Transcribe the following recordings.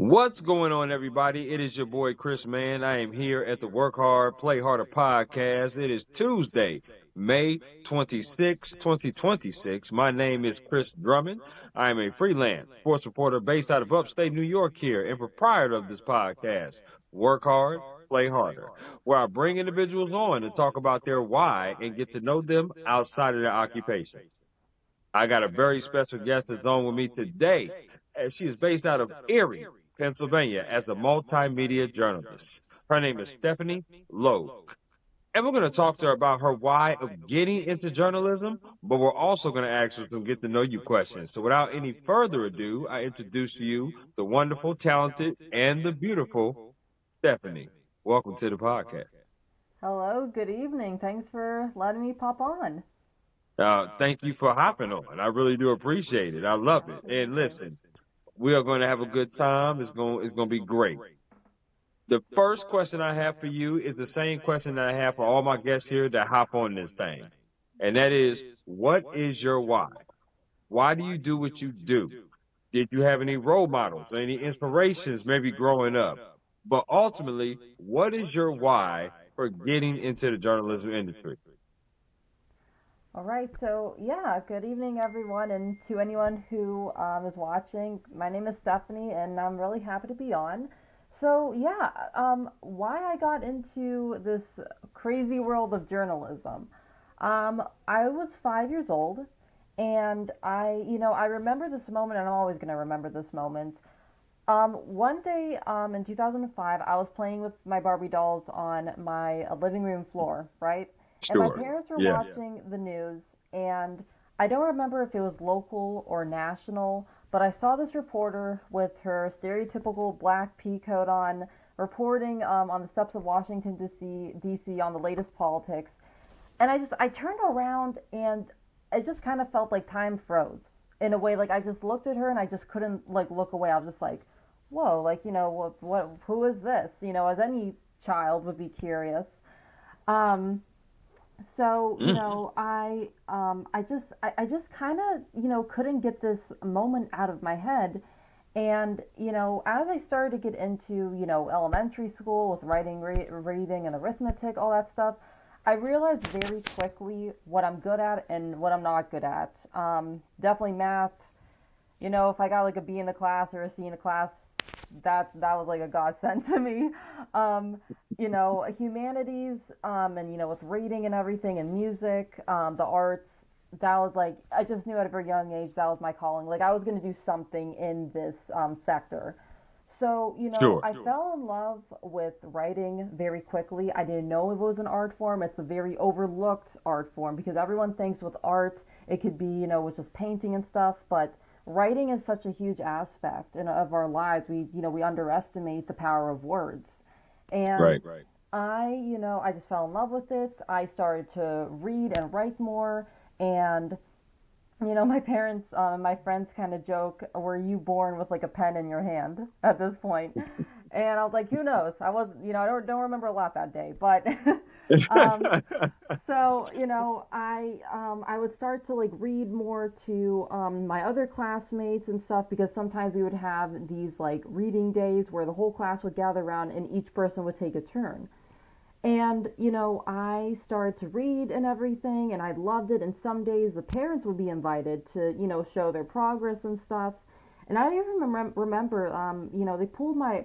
What's going on, everybody? It is your boy Chris Mann. I am here at the Work Hard, Play Harder podcast. It is Tuesday, May 26, 2026. My name is Chris Drummond. I am a freelance sports reporter based out of upstate New York here and proprietor of this podcast, Work Hard, Play Harder, where I bring individuals on to talk about their why and get to know them outside of their occupation. I got a very special guest that's on with me today. And she is based out of Erie, Pennsylvania, as a multimedia journalist. Her name is Stephanie Logue. And we're going to talk to her about her why of getting into journalism, but we're also going to ask her some get to know you questions. So without any further ado, I introduce to you the wonderful, talented, and the beautiful Stephanie. Welcome to the podcast. Hello, good evening. Thanks for letting me pop on. Thank you for hopping on. I really do appreciate it. I love it. And Absolutely. listen, we are going to have a good time. It's going to be great. The first question I have for you is the same question that I have for all my guests here that hop on this thing. And that is, what is your why? Why do you do what you do? Did you have any role models, any inspirations maybe growing up? But ultimately, what is your why for getting into the journalism industry? All right, so yeah, good evening, everyone, and to anyone who is watching. My name is Stephanie, and I'm really happy to be on. So yeah, why I got into this crazy world of journalism. I was 5 years old, and I remember this moment, and I'm always going to remember this moment. One day in 2005, I was playing with my Barbie dolls on my living room floor, right? And my Sure. parents were Yeah. watching the news, and I don't remember if it was local or national, but I saw this reporter with her stereotypical black pea coat on, reporting on the steps of Washington, D.C. on the latest politics. And I turned around and it just kind of felt like time froze in a way. Like I just looked at her and I just couldn't like look away. I was just like, whoa, like, who is this? As any child would be curious. Um, I just kind of, couldn't get this moment out of my head. And, as I started to get into, elementary school with writing, reading, and arithmetic, all that stuff, I realized very quickly what I'm good at and what I'm not good at. Definitely math. If I got like a B in the class or a C in the class, that was like a godsend to me. Um, Humanities, and with reading and everything and music, the arts, that was like I just knew at a very young age that was my calling. Like I was going to do something in this sector. So, Sure. I fell in love with writing very quickly. I didn't know it was an art form. It's a very overlooked art form because everyone thinks with art it could be, with just painting and stuff, but writing is such a huge aspect of our lives. We underestimate the power of words. And Right. I just fell in love with it. I started to read and write more, and my parents and my friends kind of joke, were you born with like a pen in your hand at this point? And I was like, who knows? I was, I don't remember a lot that day, but um, so I would start to like read more to my other classmates and stuff because sometimes we would have these like reading days where the whole class would gather around and each person would take a turn. And, I started to read and everything, and I loved it. And some days the parents would be invited to, show their progress and stuff. And I even remember, they pulled my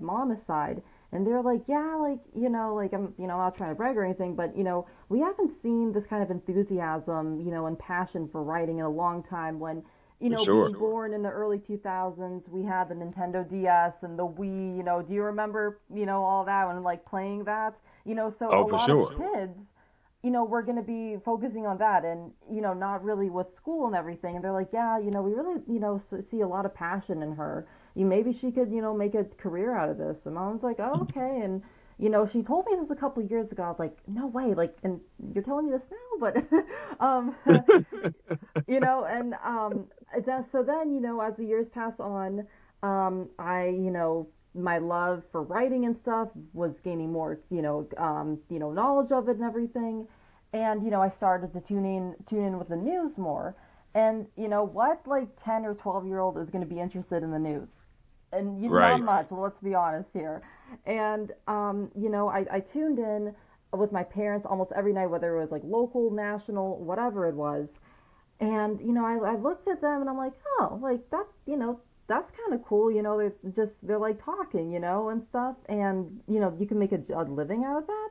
mom aside, and they're like, yeah, like, like, I'm not trying to brag or anything, but, we haven't seen this kind of enthusiasm, and passion for writing in a long time when, Sure. being born in the early 2000s, we had the Nintendo DS and the Wii, do you remember, all that and like playing that? So a Oh, for lot of sure. kids, we're going to be focusing on that and, not really with school and everything. And they're like, yeah, we really, see a lot of passion in her. Maybe she could, make a career out of this. And mom's like, oh, okay. And, she told me this a couple of years ago. I was like, no way. Like, and you're telling me this now? But, um, and then, as the years pass on, my love for writing and stuff was gaining more, knowledge of it and everything. And, I started to tune in with the news more. And, what, like, 10 or 12-year-old is going to be interested in the news? and not Right. much. Let's be honest here. And I tuned in with my parents almost every night, whether it was like local, national, whatever it was. And I looked at them and I'm like, oh, like that, that's kind of cool. They're like talking, and stuff, and you can make a living out of that.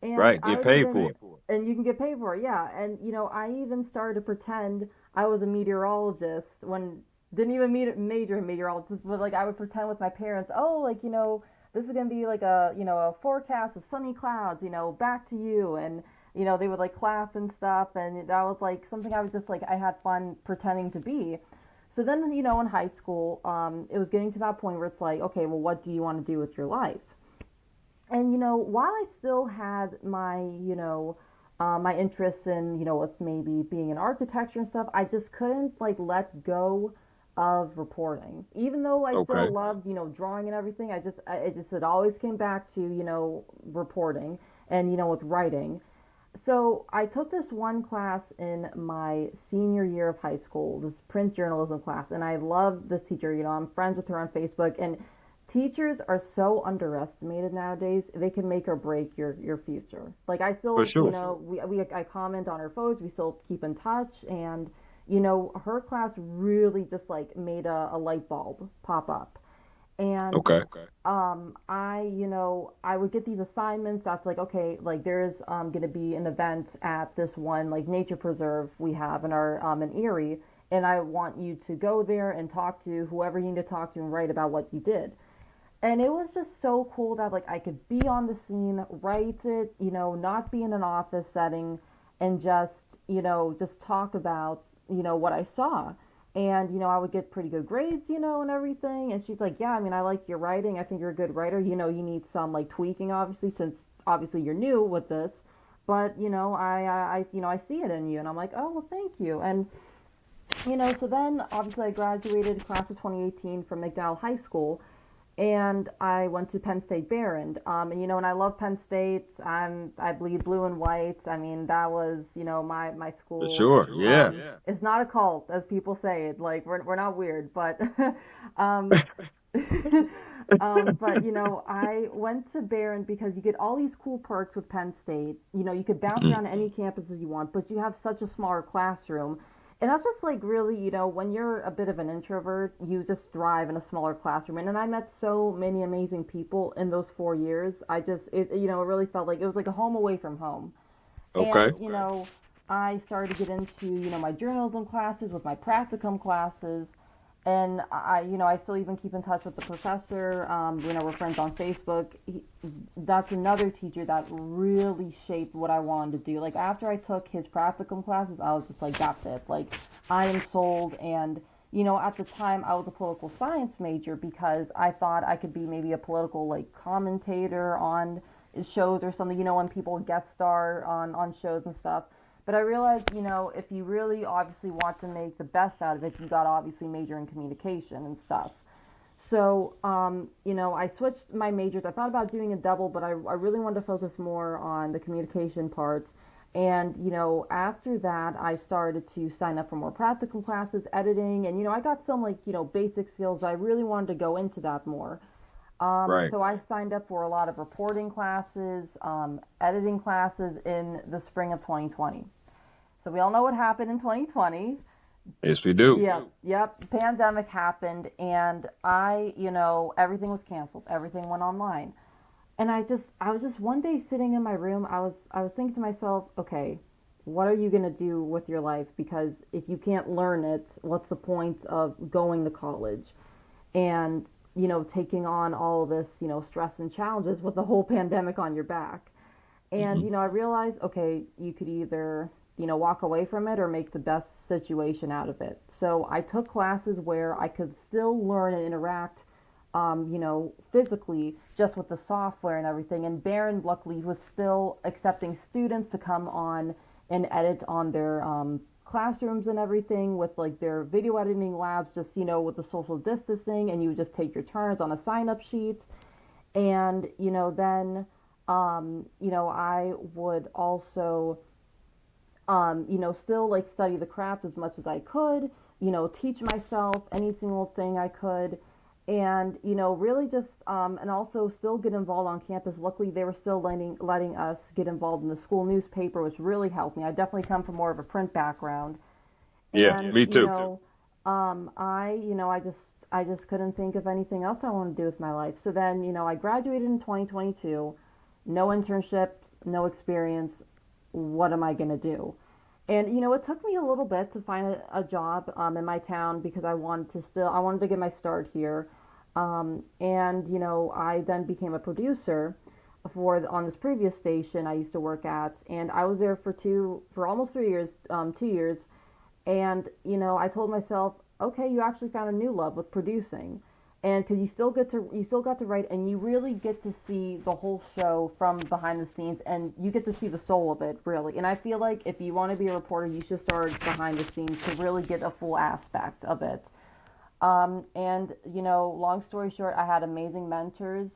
And Right. I Get would paid even, for it. and you can get paid for it, yeah. And I even started to pretend I was a meteorologist when didn't even major in meteorologist, but like I would pretend with my parents, oh, like this is gonna be like a forecast of sunny clouds, back to you, and they would like clap and stuff, and that was like something I was just like I had fun pretending to be. So then, in high school, it was getting to that point where it's like, okay, well, what do you want to do with your life? And while I still had my my interests in with maybe being in architecture and stuff, I just couldn't like let go of reporting. Even though I still Okay. loved drawing and everything, it always came back to reporting and with writing. So I took this one class in my senior year of high school, this print journalism class, and I love this teacher. I'm friends with her on Facebook, and teachers are so underestimated nowadays. They can make or break your future. Like I For still, sure. I comment on her photos. We still keep in touch, and her class really just like made a light bulb pop up. And Okay. I would get these assignments that's like, okay, like there's going to be an event at this one like nature preserve we have in our in Erie, and I want you to go there and talk to whoever you need to talk to and write about what you did. And it was just so cool that like I could be on the scene, write it, not be in an office setting, and just talk about what I saw. And I would get pretty good grades, and everything. And she's like, yeah, I mean, I like your writing. I think you're a good writer. You need some like tweaking, obviously, since obviously you're new with this. But I see it in you, and I'm like, oh well, thank you. And so then obviously I graduated class of 2018 from McDowell High School, and I went to Penn State Behrend. And and I love Penn State. I bleed blue and white. I mean, that was my For school. sure. Yeah. It's not a cult as people say it. Like we're not weird, but um, but I went to Behrend because you get all these cool perks with Penn State. You could bounce around to any campuses you want, but you have such a smaller classroom. And that's just like really, when you're a bit of an introvert, you just thrive in a smaller classroom. And I met so many amazing people in those 4 years. It really felt like it was like a home away from home. And, Okay. I started to get into, my journalism classes with my practicum classes. And I still even keep in touch with the professor. We're friends on Facebook. That's another teacher that really shaped what I wanted to do. Like after I took his practicum classes, I was just like, that's it. Like I am sold. And at the time, I was a political science major because I thought I could be maybe a political like commentator on shows or something. When people guest star on shows and stuff. But I realized, if you really obviously want to make the best out of it, you got to obviously major in communication and stuff. So, I switched my majors. I thought about doing a double, but I really wanted to focus more on the communication part. And, after that, I started to sign up for more practical classes, editing, and, I got some, like, basic skills. I really wanted to go into that more. Right. So I signed up for a lot of reporting classes, editing classes in the spring of 2020. So we all know what happened in 2020. Yes, we do. Yep. Pandemic happened, and everything was canceled. Everything went online, and I was just one day sitting in my room. I was thinking to myself, okay, what are you gonna do with your life? Because if you can't learn it, what's the point of going to college? And taking on all of this stress and challenges with the whole pandemic on your back. And, Hmm. I realized, okay, you could either, walk away from it or make the best situation out of it. So I took classes where I could still learn and interact, physically just with the software and everything. And Barron, luckily, was still accepting students to come on and edit on their classrooms and everything with like their video editing labs, just, with the social distancing. And you would just take your turns on a sign up sheet. And then I would also still like study the craft as much as I could, teach myself any single thing I could. and really just and also still get involved on campus. Luckily, they were still letting us get involved in the school newspaper, which really helped me. I definitely come from more of a print background, Yeah, and me too. I just couldn't think of anything else I wanted to do with my life. So then, I graduated in 2022, no internship, no experience. What am I going to do? And it took me a little bit to find a job in my town because I wanted to get my start here. And I then became a producer on this previous station I used to work at, and I was there for almost 3 years, 2 years. And I told myself, okay, you actually found a new love with producing, and because you still got to write, and you really get to see the whole show from behind the scenes, and you get to see the soul of it, really. And I feel like if you want to be a reporter, you should start behind the scenes to really get a full aspect of it. And long story short, I had amazing mentors.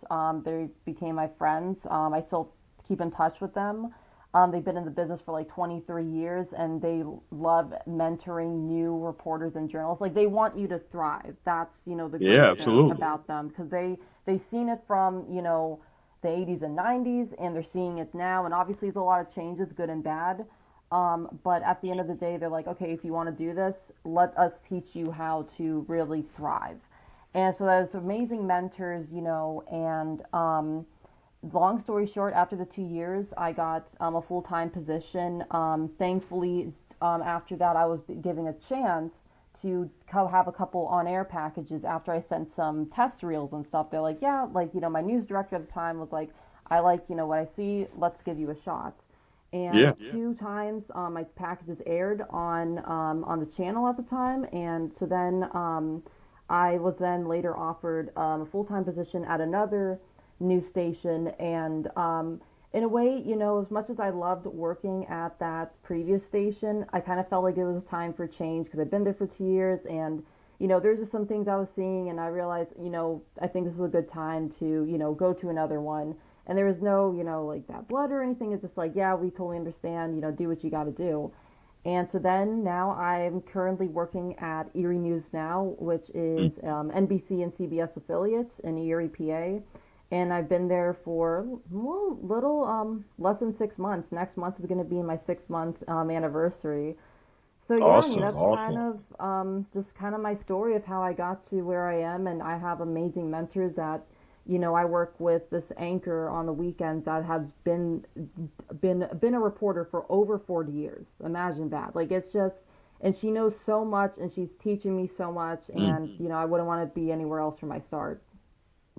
They became my friends. I still keep in touch with them. They've been in the business for like 23 years, and they love mentoring new reporters and journalists. Like they want you to thrive. That's the Yeah, great thing absolutely. about them because they've seen it from the 80s and 90s, and they're seeing it now. And obviously, there's a lot of changes, good and bad. But at the end of the day, they're like, okay, if you want to do this, let us teach you how to really thrive. And so there's amazing mentors, and long story short, after the 2 years, I got a full time position. Thankfully, after that, I was given a chance to have a couple on air packages after I sent some test reels and stuff. They're like, yeah, like, my news director at the time was like, I like, what I see, let's give you a shot. And Yeah. two times my packages aired on the channel at the time, and so then I was then later offered a full time position at another news station, and in a way, as much as I loved working at that previous station, I kind of felt like it was time for change because I've been there for 2 years, and there's just some things I was seeing, and I realized, I think this is a good time to, go to another one. And there was no, like that blood or anything. It's just like, yeah, we totally understand, do what you got to do. And so then now I'm currently working at Erie News Now, which is NBC and CBS affiliates in Erie, PA. And I've been there for well, little less than 6 months. Next month is going to be my 6 month anniversary. So yeah, I mean Awesome, that's kind awesome. of just kind of my story of how I got to where I am, and I have amazing mentors that I work with this anchor on the weekends that has been a reporter for over 40 years. Imagine that. Like it's just, and she knows so much, and she's teaching me so much, Mm. and I wouldn't want to be anywhere else for my start.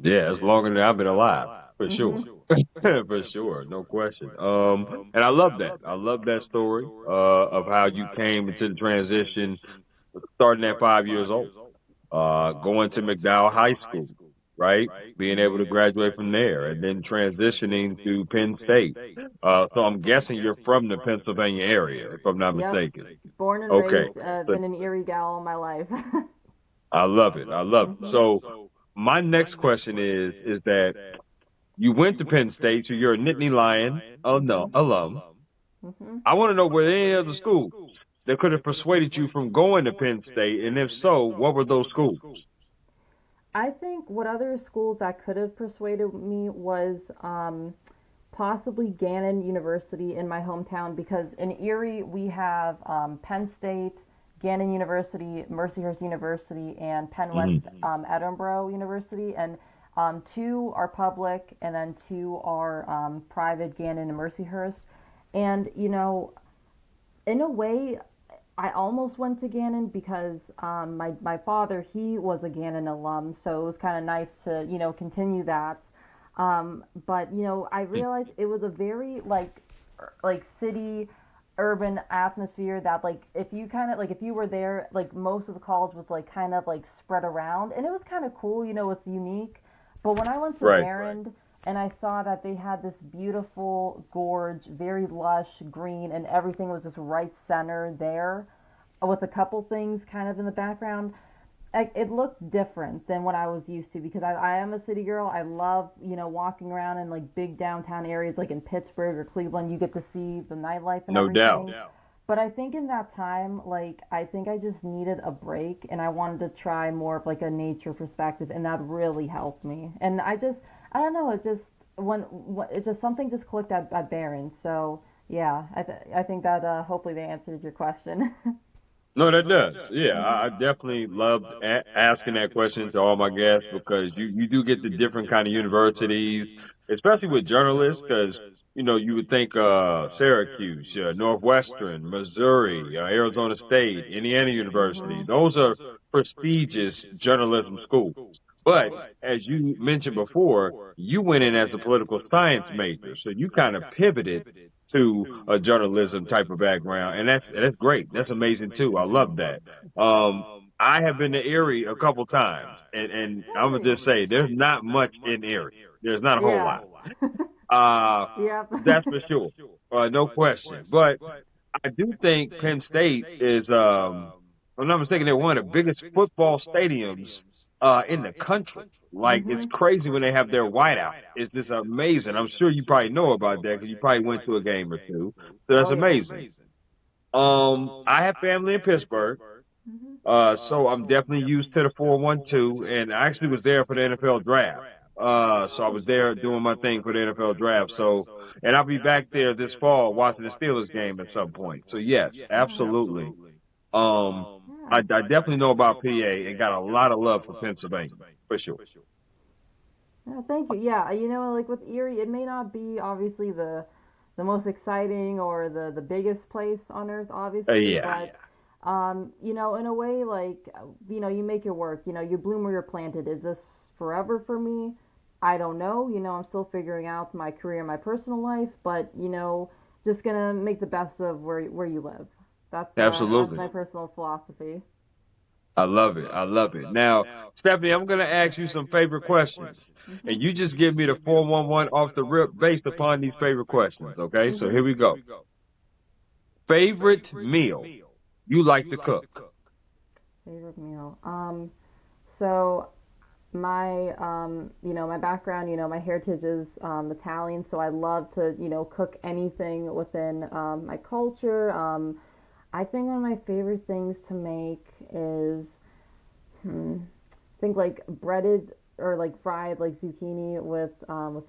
Yeah, it's longer than I've been alive, for sure. Mhm. For sure, no question. And I love that. I love that story of how you came into the transition starting at 5 years old, going to McDowell High School, right? Being able to graduate from there and then transitioning to Penn State. So I'm guessing you're from the Pennsylvania area, if I'm not Yep. mistaken. Born and Okay. raised, So been an Erie gal all my life. I love it. I love it. Mhm. So my next question is that you went to Penn State, so you're a Nittany Lion no, Mhm. alum. Mhm. I want to know were there any other schools that could have persuaded you from going to Penn State, and if so, what were those schools? I think what other schools that could have persuaded me was possibly Gannon University in my hometown because in Erie we have Penn State, Gannon University, Mercyhurst University, and Penn West Mhm. Edinburgh University, and two are public, and then two are private, Gannon and Mercyhurst. And in a way, I almost went to Gannon because my father he was a Gannon alum, so it was kind of nice to continue that. But I realized it was a very like city urban atmosphere that like if you kind of like if you were there like most of the college was like kind of like spread around, and it was kind of cool, it's unique. But when I went to Right. Maryland and I saw that they had this beautiful gorge, very lush green, and everything was just right center there with a couple things kind of in the background. It looked different than what I was used to because I am a city girl. I love, walking around in like big downtown areas like in Pittsburgh or Cleveland. You get to see the nightlife and No doubt. everything. But I think in that time, like, I think I just needed a break and I wanted to try more of like a nature perspective, and that really helped me. And I don't know, it just, when it just, something just clicked at Barron. So, yeah, I think that hopefully they answered your question. No, that does. Yeah, I definitely loved asking that question to all my guests because you do get the different kind of universities, especially with journalists, because you would think Syracuse, Northwestern, Missouri, Arizona State, Indiana University. Mhm. Those are prestigious journalism schools. But as you mentioned before, you went in as a political science major, so you kind of pivoted to a journalism type of background, and that's great. That's amazing too. I love that. Um, I have been to Erie a couple times, and I'm gonna Really? just say there's not much in Erie. There's not a whole Yeah. lot. Uh, Yep. that's for sure. No question. But I do think Penn State is, if I'm not mistaken, they're one of the biggest football stadiums in the country. Like, it's Mhm. crazy when they have their whiteout. It's just amazing. I'm sure you probably know about that because you probably went to a game or two. So that's Oh yeah. amazing. I have family in Pittsburgh, Mhm. so I'm definitely used to the 412, and I actually was there for the NFL draft. So I was there doing my thing for the NFL draft. So, and I'll be back there this fall watching the Steelers game at some point. So yes, absolutely. Um, I definitely know about PA and got a lot of love for Pennsylvania for sure. Yeah, thank you. Yeah, like with Erie, it may not be obviously the most exciting or the biggest place on earth, obviously, Yeah, but in a way, like, you make it work. You bloom where you're planted. Is this forever for me? I don't know. I'm still figuring out my career, my personal life, but just gonna make the best of where you live. That's absolutely. my personal philosophy. I love it. I love it. Now, Stephanie, I'm going to ask you some favorite questions, and Mhm. you just give me the 411 off the rip based upon these favorite questions. Okay, so here Mhm. we go. Favorite meal you like to cook? Favorite meal. So my background, my heritage is Italian, so I love to, cook anything within my culture. I think one of my favorite things to make is, I think like breaded or like fried like zucchini with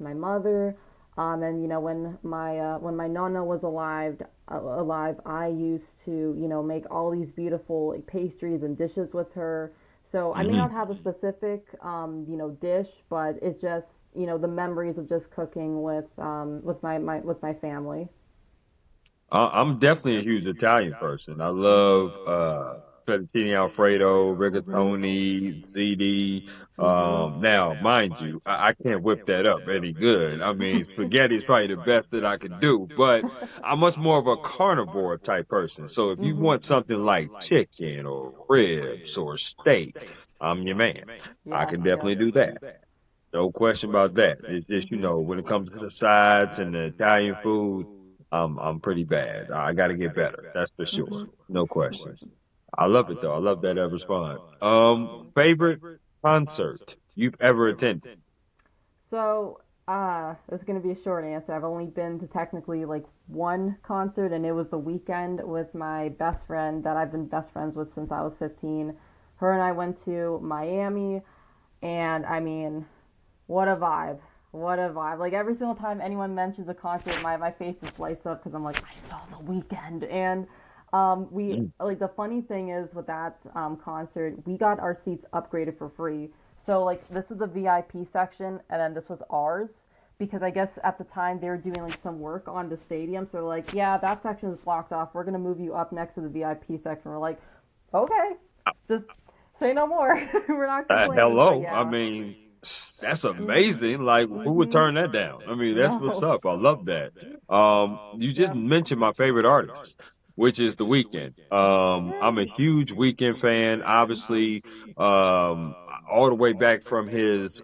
my mother. And when my nonna was alive, I used to make all these beautiful like pastries and dishes with her. So I may Hmm. not have a specific dish, but it's just the memories of just cooking with my family. I'm definitely a huge Italian person. I love fettuccine alfredo, Mhm. rigatoni, ziti. Mhm. Now, mind you, I can't whip that up any good. I mean, spaghetti is probably the best that I could do, but I'm much more of a carnivore type person. So if you Mhm. want something like chicken or ribs or steak, I'm your man. I Yes. can Yes. definitely do that. No question about that. It's just, Mhm. when it comes to the sides and the Italian food, I'm pretty bad. I got to get better. That's for sure. Mhm. No question. I love it though. I love that response. Thank you. Favorite concert you've ever attended? So, it's gonna be a short answer. I've only been to technically like one concert, and it was the weekend with my best friend that I've been best friends with since I was 15. Her and I went to Miami, and I mean, what a vibe! What a vibe! Like every single time anyone mentions a concert, my face just lights up because I'm like, I saw the weekend, and we Mm. like the funny thing is with that concert, we got our seats upgraded for free. So like this was the VIP section, and then this was ours because I guess at the time they were doing like some work on the stadium. So they're like, yeah, that section is blocked off. We're gonna move you up next to the VIP section. We're like, okay, just say no more. We're not complaining, but Hello. I yeah. mean, that's Mhm. amazing. Like, who would Mhm. turn that down? I mean, that's what's No. up. I love that. You just Yep. mentioned my favorite artist, which is The Weeknd. I'm a Yay. huge Weeknd fan. Obviously, um, all the way back from his,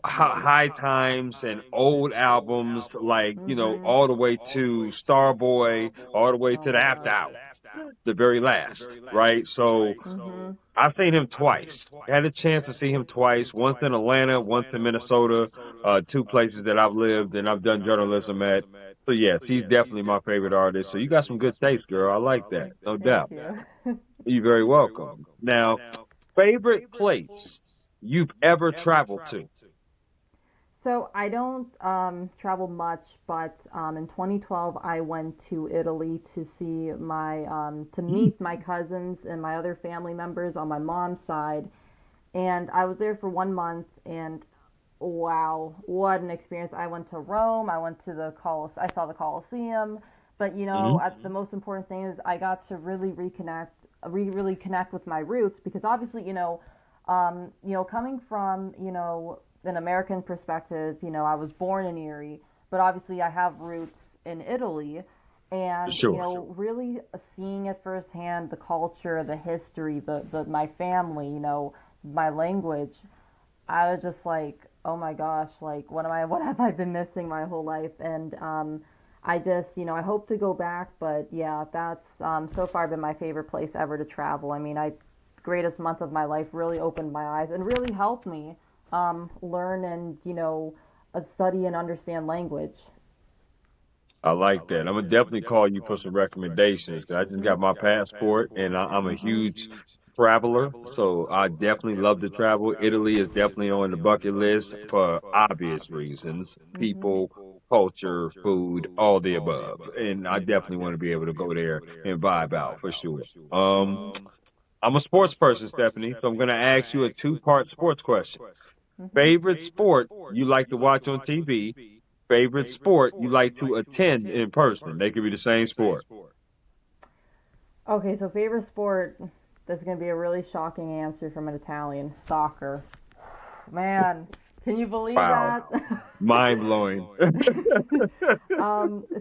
high times and old albums, like, Mhm. all the way to Starboy, all the way Oh to the my After god. Hours, the very last, right? So Mhm. I seen him twice. Had a chance to see him twice, once in Atlanta, once in Minnesota, two places that I've lived and I've done journalism at. So yes, he's definitely my favorite artist. So you got some good taste, girl. I like that, no Thank doubt. you. You're very welcome. Now, favorite place you've ever traveled to? So I don't travel much, but in 2012 I went to Italy to see to meet my cousins and my other family members on my mom's side, and I was there for 1 month, and wow, what an experience! I went to Rome, I went to I saw the Colosseum, but Hmm. the most important thing is I got to really really connect with my roots because obviously, coming from an American perspective, I was born in Erie, but obviously I have roots in Italy, and Sure. really seeing it firsthand, the culture, the history, the my family, my language. I was just like, oh my gosh, like what have I been missing my whole life? And I just, I hope to go back, but yeah, that's so far been my favorite place ever to travel. I mean, I greatest month of my life really opened my eyes and really helped me learn and study and understand language. I like that. I'm gonna definitely call you for some recommendations because I just got my passport and I'm a Mhm. huge traveler, so I definitely love to travel. Italy is definitely on the bucket list for obvious reasons: Mhm. people, culture, food, all the above. And I definitely want to be able to go there and vibe out for sure. Mhm. I'm a sports person, Stephanie, so I'm gonna ask you a two-part sports question. Mhm. Favorite sport you like to watch on TV? Favorite sport you like to attend in person? They could be the same sport. Okay, so favorite sport. This is gonna be a really shocking answer from an Italian. Soccer. Man, can you believe Wow. that? Mind blowing.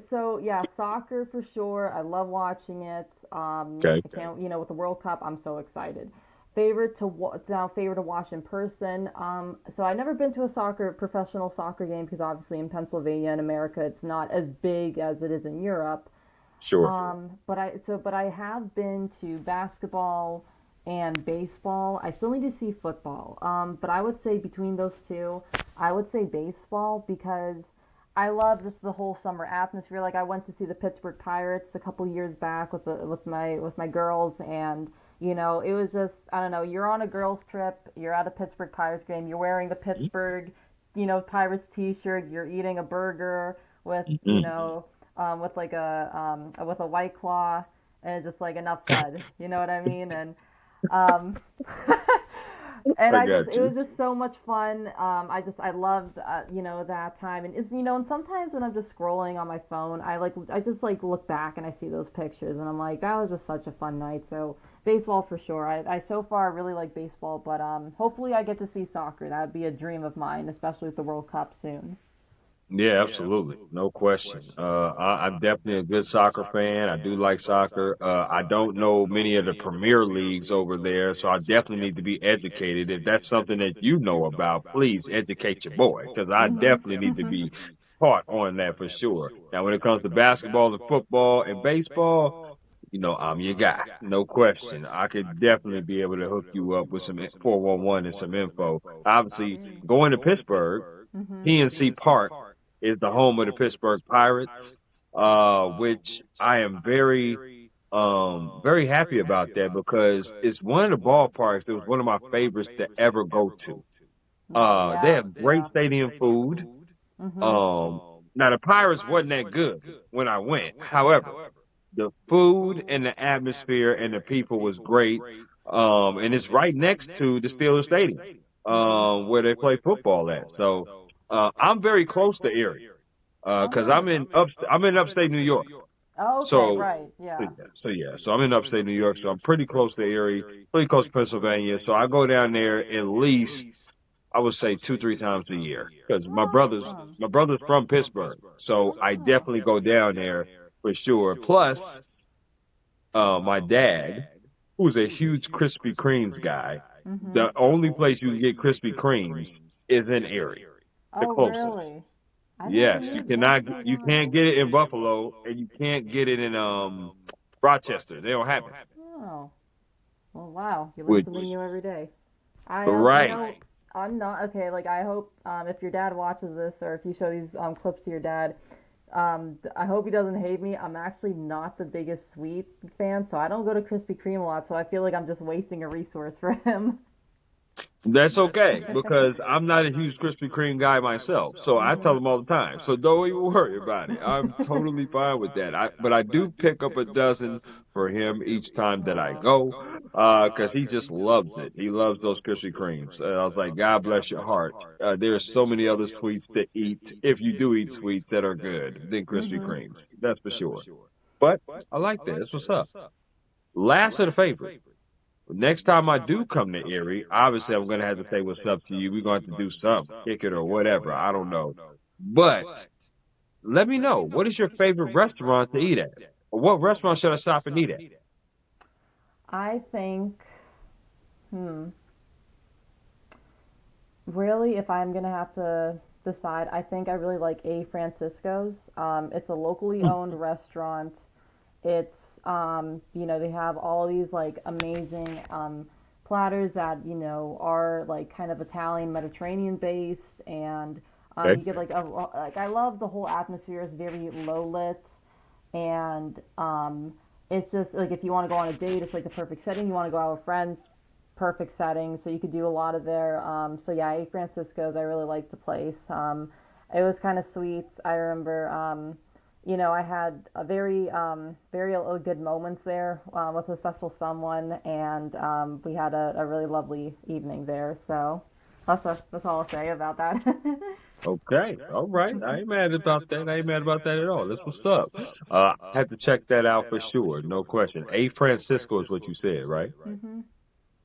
So yeah, soccer for sure. I love watching it. Okay. I can't, with the World Cup, I'm so excited. Favorite to watch in person. So I've never been to a professional soccer game because obviously in Pennsylvania and America it's not as big as it is in Europe. Sure. But I have been to basketball and baseball. I still need to see football. But I would say between those two, I would say baseball because I love just the whole summer atmosphere. Like I went to see the Pittsburgh Pirates a couple years back with my girls, and it was just I don't know. You're on a girls trip. You're at a Pittsburgh Pirates game. You're wearing the Pittsburgh, Pirates T-shirt. You're eating a burger with Mhm. with a white claw, and it's just like enough said. You know what I mean? And um, and I it got was you. just so much fun. I loved that time, and and sometimes when I'm just scrolling on my phone, I just like look back and I see those pictures, and I'm like that was just such a fun night. So baseball for sure. I so far really like baseball, but hopefully I get to see soccer. That would be a dream of mine, especially with the World Cup soon. Yeah, absolutely. No question. I'm definitely a good soccer fan. I do like soccer. I don't know many of the premier leagues over there, so I definitely need to be educated. If that's something that you know about, please educate your boy, because I definitely need to be taught on that for sure. Now, when it comes to basketball and football and baseball, I'm your guy. No question. I could definitely be able to hook you up with some 411 and some info. Obviously, going to Pittsburgh, Mhm. PNC Park is the home of the Pittsburgh Pirates, which I am very happy about that because it's one of the ballparks that was one of my favorites to ever go to. They Yeah. have great stadium food. Mhm. Um, Now the Pirates wasn't that good when I went. However, the food and the atmosphere and the people was great. And it's right next to the Steelers Stadium, Mhm. where they play football at. So, I'm very close to Erie, Oh, cause nice. I'm in upstate New York. Oh, okay, So, right. Yeah. so I'm in upstate New York. So I'm pretty close to Erie, pretty close to Pennsylvania. So I go down there at least, I would say 2, 3 times a year because Oh, awesome. my brother's from Pittsburgh. So I Oh. definitely go down there for sure. Plus, my dad, who's a huge Krispy Kremes guy, Mhm. the only place you can get Krispy Kremes is in Erie, the Oh, closest. really? I never Yes, knew. Never knew you that. can't get it in Buffalo and you can't get it in Rochester. They don't have it. Oh. Well, wow. You learn Which something new every day. right. I'm not okay. Like, I hope if your dad watches this or if you show these clips to your dad, I hope he doesn't hate me. I'm actually not the biggest sweet fan, so I don't go to Krispy Kreme a lot. So I feel like I'm just wasting a resource for him. That's okay because I'm not a huge Krispy Kreme guy myself. So I tell Mhm. them all the time. So don't even worry about it. I'm totally fine with that. But I do pick up a dozen for him each time that I go, because he just loves it. He loves those Krispy Kremes. I was like, God bless your heart. There's so many other sweets to eat if you do eat sweets that are good than Krispy Mhm. Kremes. That's for sure. But I like that. That's what's up. Last of the favorite. Next time I do come to Erie, obviously I'm gonna have to say what's up to you. We're going to have to do something, kick it or whatever. I don't know. But let me know, what is your favorite restaurant to eat at? Or what restaurant should I stop and eat at? I think, hmm, really, if I'm gonna have to decide, I think I really like A Francisco's. It's a locally Mm, owned restaurant. It's they have all these like amazing platters that are like kind of Italian Mediterranean based, and okay. you get like I love the whole atmosphere. It's very low lit, and it's just like if you want to go on a date, it's like the perfect setting. You want to go out with friends, perfect setting. So you could do a lot of there. So yeah, A Francisco's. I really like the place. It was kind of sweet. I remember. I had a very good moments there with a special someone, and we had a really lovely evening there. So that's all I'll say about that. Okay. All right. I ain't mad about that. I ain't mad about that at all. That's what's up. I had to check that out for sure. No question. A Francisco is what you said, right? Hmm.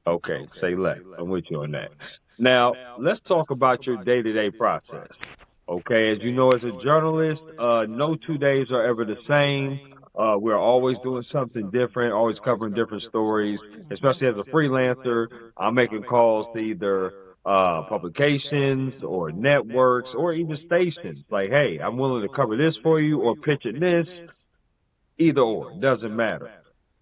Okay. Say less. I'm with you on that. Now, let's talk about your day-to-day process. Okay, as you know, as a journalist, no 2 days are ever the same. We're always doing something different, always covering different stories. Especially as a freelancer, I'm making calls to either publications or networks or even stations. Like, hey, I'm willing to cover this for you or pitch it this. Either or, doesn't matter.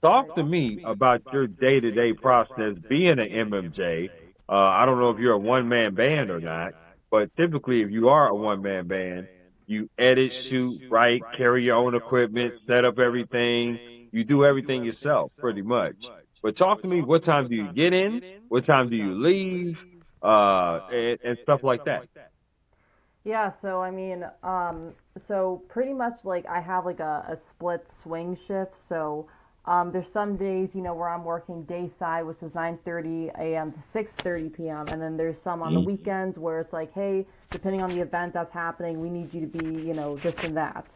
Talk Right. to me about your day-to-day process being an MMJ. I don't know if you're a one-man band or not, but typically, if you are a one-man band, you edit, shoot, write, carry your own equipment, set up everything. You do everything yourself, pretty much. But talk to me. What time do you get in? What time do you leave? And stuff like that. Yeah, so I mean, so pretty much like I have like a split swing shift. So there's some days, where I'm working day side, which is 9:30 a.m. to 6:30 p.m. And then there's some on the Mm, weekends where it's like, hey, depending on the event that's happening, we need you to be, this and that.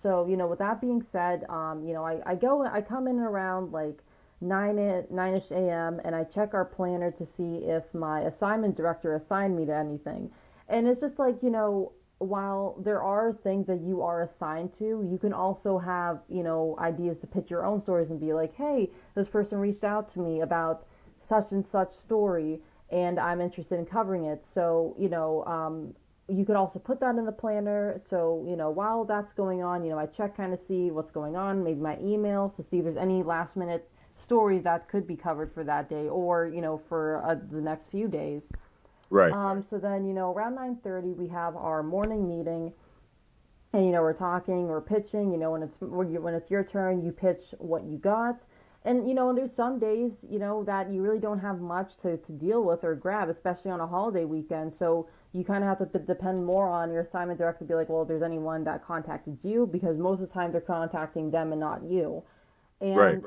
So, with that being said, I come in around like 9ish a.m. and I check our planner to see if my assignment director assigned me to anything. And it's just like, while there are things that you are assigned to, you can also have, ideas to pitch your own stories and be like, hey, this person reached out to me about such and such story and I'm interested in covering it. So, you could also put that in the planner. So, while that's going on, I check kind of see what's going on, maybe my emails to see if there's any last minute stories that could be covered for that day or, for the next few days. right. So then, around 9:30, we have our morning meeting, and we're talking, we're pitching. When it's your turn, you pitch what you got, and and there's some days, that you really don't have much to deal with or grab, especially on a holiday weekend. So you kind of have to depend more on your assignment director to be like, well, if there's anyone that contacted you, because most of the time they're contacting them and not you. Right. And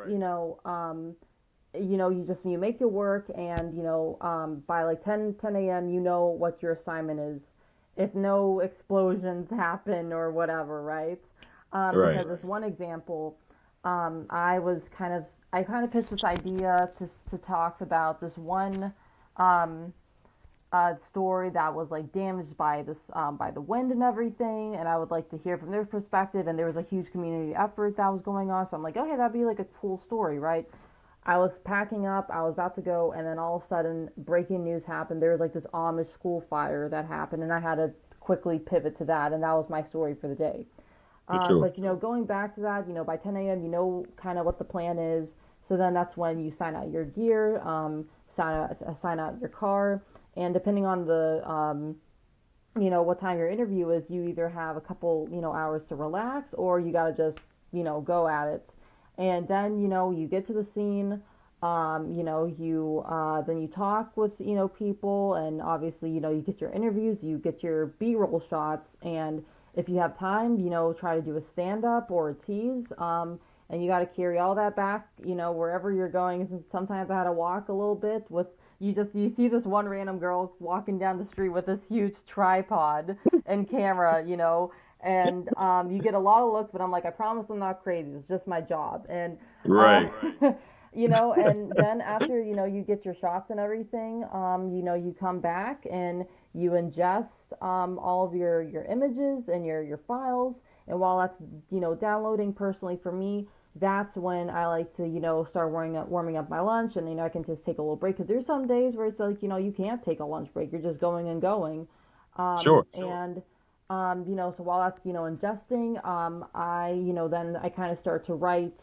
you make your work, and by like 10 a.m. you know what your assignment is if no explosions happen or whatever, right? Right. Because this one example, I kind of pitched this idea to talk about this one um, story that was like damaged by this by the wind and everything, and I would like to hear from their perspective. And there was a huge community effort that was going on, so I'm like, okay, that'd be like a cool story, right? I was packing up, I was about to go, and then all of a sudden, breaking news happened. There was like this Amish school fire that happened, and I had to quickly pivot to that, and that was my story for the day. For sure. But going back to that, by 10 a.m., you know kind of what the plan is. So then that's when you sign out your gear, sign out your car, and depending on what time your interview is, you either have a couple, hours to relax, or you got to just, go at it. And then, you get to the scene, you then you talk with, people, and obviously, you get your interviews, you get your B-roll shots, and if you have time, try to do a stand-up or a tease, and you got to carry all that back, wherever you're going. Sometimes I had to walk a little bit with you see this one random girl walking down the street with this huge tripod and camera, and you get a lot of looks, but I'm like, I promise I'm not crazy. It's just my job. And uh, Right. and then after you get your shots and everything, you come back and you ingest all of your images and your files. And while that's downloading, personally for me, that's when I like to, start warming up my lunch, and I can just take a little break, because there's some days where it's like, you can't take a lunch break. You're just going and going. Sure. And so while that's, ingesting, then I kind of start to write,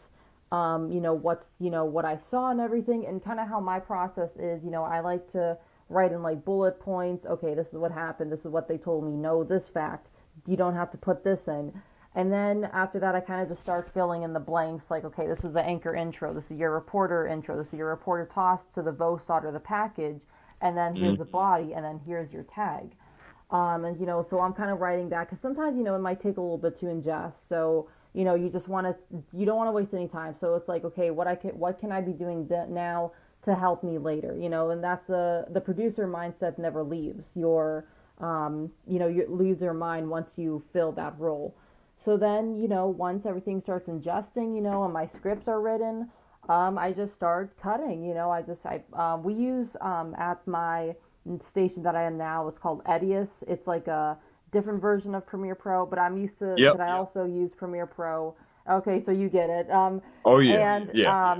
what I saw and everything, and kind of how my process is. I like to write in like bullet points. Okay, this is what happened. This is what they told me. Know this fact. You don't have to put this in. And then after that, I kind of just start filling in the blanks, like, okay, this is the anchor intro, this is your reporter intro, this is your reporter toss to the VOSOT or the package, and then here's the body, and then here's your tag. And so I'm kind of writing that, because sometimes it might take a little bit to ingest. So you don't want to waste any time. So it's like, okay, what can I be doing now to help me later? And that's the producer mindset never leaves leaves your mind once you fill that role. So then, once everything starts ingesting, and my scripts are written, I just start cutting. We use at my station that I am now. It's called Edius. It's like a different version of Premiere Pro, but I'm used to, Yep. but I also use Premiere Pro. Okay, so you get it. Oh yeah. And Yeah.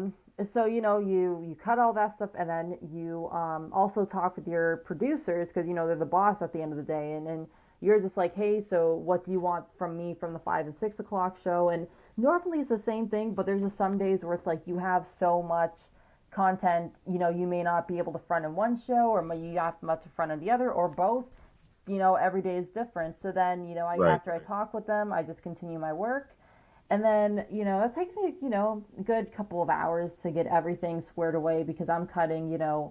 so you cut all that stuff, and then you also talk with your producers, because they're the boss at the end of the day, and you're just like, hey, so what do you want from me from the 5 and 6 o'clock show? And normally it's the same thing, but there's just some days where it's like you have so much content, you may not be able to front in one show, or you have much to front in the other, or both. Every day is different. So then, Right. after I talk with them, I just continue my work. And then, it takes me, a good couple of hours to get everything squared away, because I'm cutting, a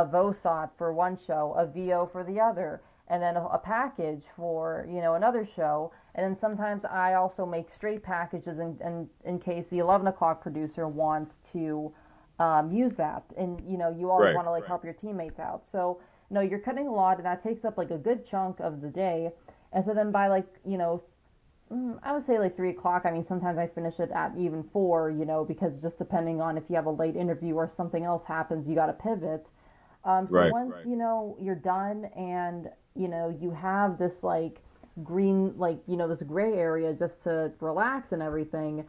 VOSOT for one show, a VO for the other, and then a package for, another show. And then sometimes I also make straight packages in case the 11 o'clock producer wants to use that. And, you always Right. want to like help your teammates out. So, you're cutting a lot, and that takes up like a good chunk of the day. And so then by like, I would say like 3 o'clock. I mean, sometimes I finish it at even 4, because just depending on if you have a late interview or something else happens, you got to pivot. So Right. once, you're done, and, you have this like green, like, this gray area just to relax and everything,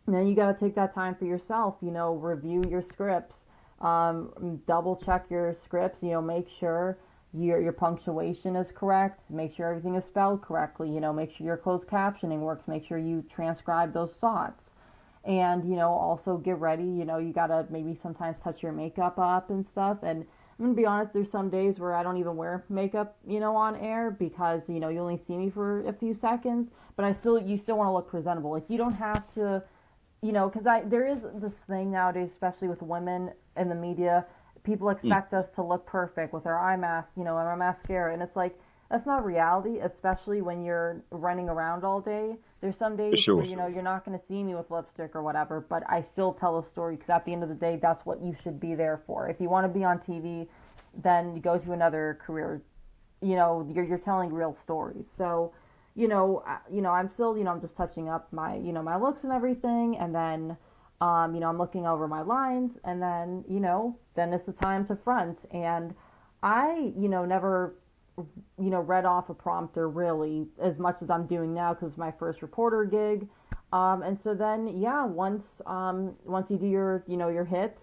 and then you got to take that time for yourself, review your scripts, double check your scripts, make sure your punctuation is correct, make sure everything is spelled correctly, make sure your closed captioning works, make sure you transcribe those thoughts. And, also get ready, you gotta maybe sometimes touch your makeup up and stuff. And I'm gonna be honest, there's some days where I don't even wear makeup, on air, because, you only see me for a few seconds, but you still want to look presentable. Like, you don't have to, because there is this thing nowadays, especially with women in the media, people expect us to look perfect with our eye mask, and our mascara, and it's like, that's not reality, especially when you're running around all day. There's some For days sure. where, you're not going to see me with lipstick or whatever, but I still tell a story, because at the end of the day, that's what you should be there for. If you want to be on TV, then you go to another career. You're telling real stories. So, I'm still, I'm just touching up my, my looks and everything, and then, I'm looking over my lines, and then, then it's the time to front. And I, never, read off a prompter really as much as I'm doing now, because it's my first reporter gig. And so then, yeah, once you do your hits,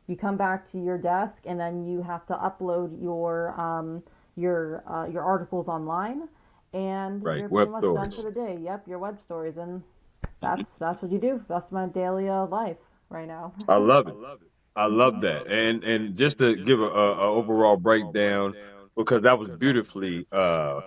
you come back to your desk, and then you have to upload your articles online, and Right. you're pretty Web much done stories. for the day. Yep, your web stories, and that's what you do. That's my daily life right now. I love it. I love that. And just to give a overall breakdown, because that was beautifully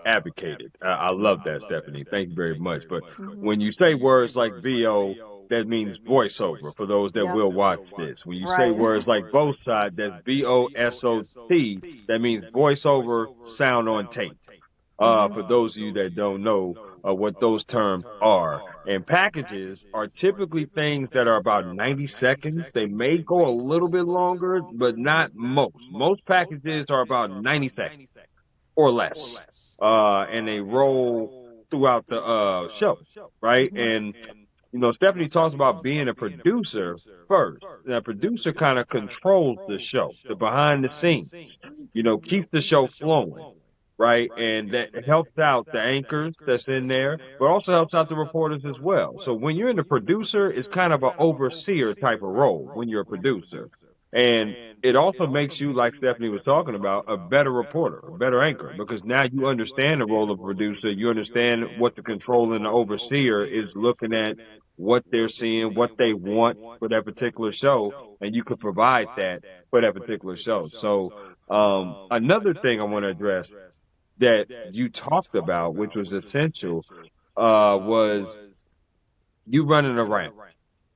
advocated. I love that, Stephanie. Thank you very much. But Mhm. when you say words like VO, that means voiceover for those that Yep. will watch this. When you say Right. words like both sides, that's VOSOT. That means voiceover sound on tape. Mhm. For those of you that don't know what those terms are. And packages are typically things that are about 90 seconds. They may go a little bit longer, but not most. Most packages are about 90 seconds or less. And they roll throughout the show, right? Mhm. And Stephanie talks about being a producer first. Now, producer kind of controls the show, the behind the scenes, keeps the show flowing, right? And that helps out the anchors that's in there, but also helps out the reporters as well. So when you're in the producer, it's kind of an overseer type of role when you're a producer. And it also makes you, like Stephanie was talking about, a better reporter, a better anchor, because now you understand the role of producer. You understand what the control and the overseer is looking at, what they're seeing, what they want for that particular show, and you could provide that for that particular show. So, another thing I want to address that you talked about, which was essential, was you running around.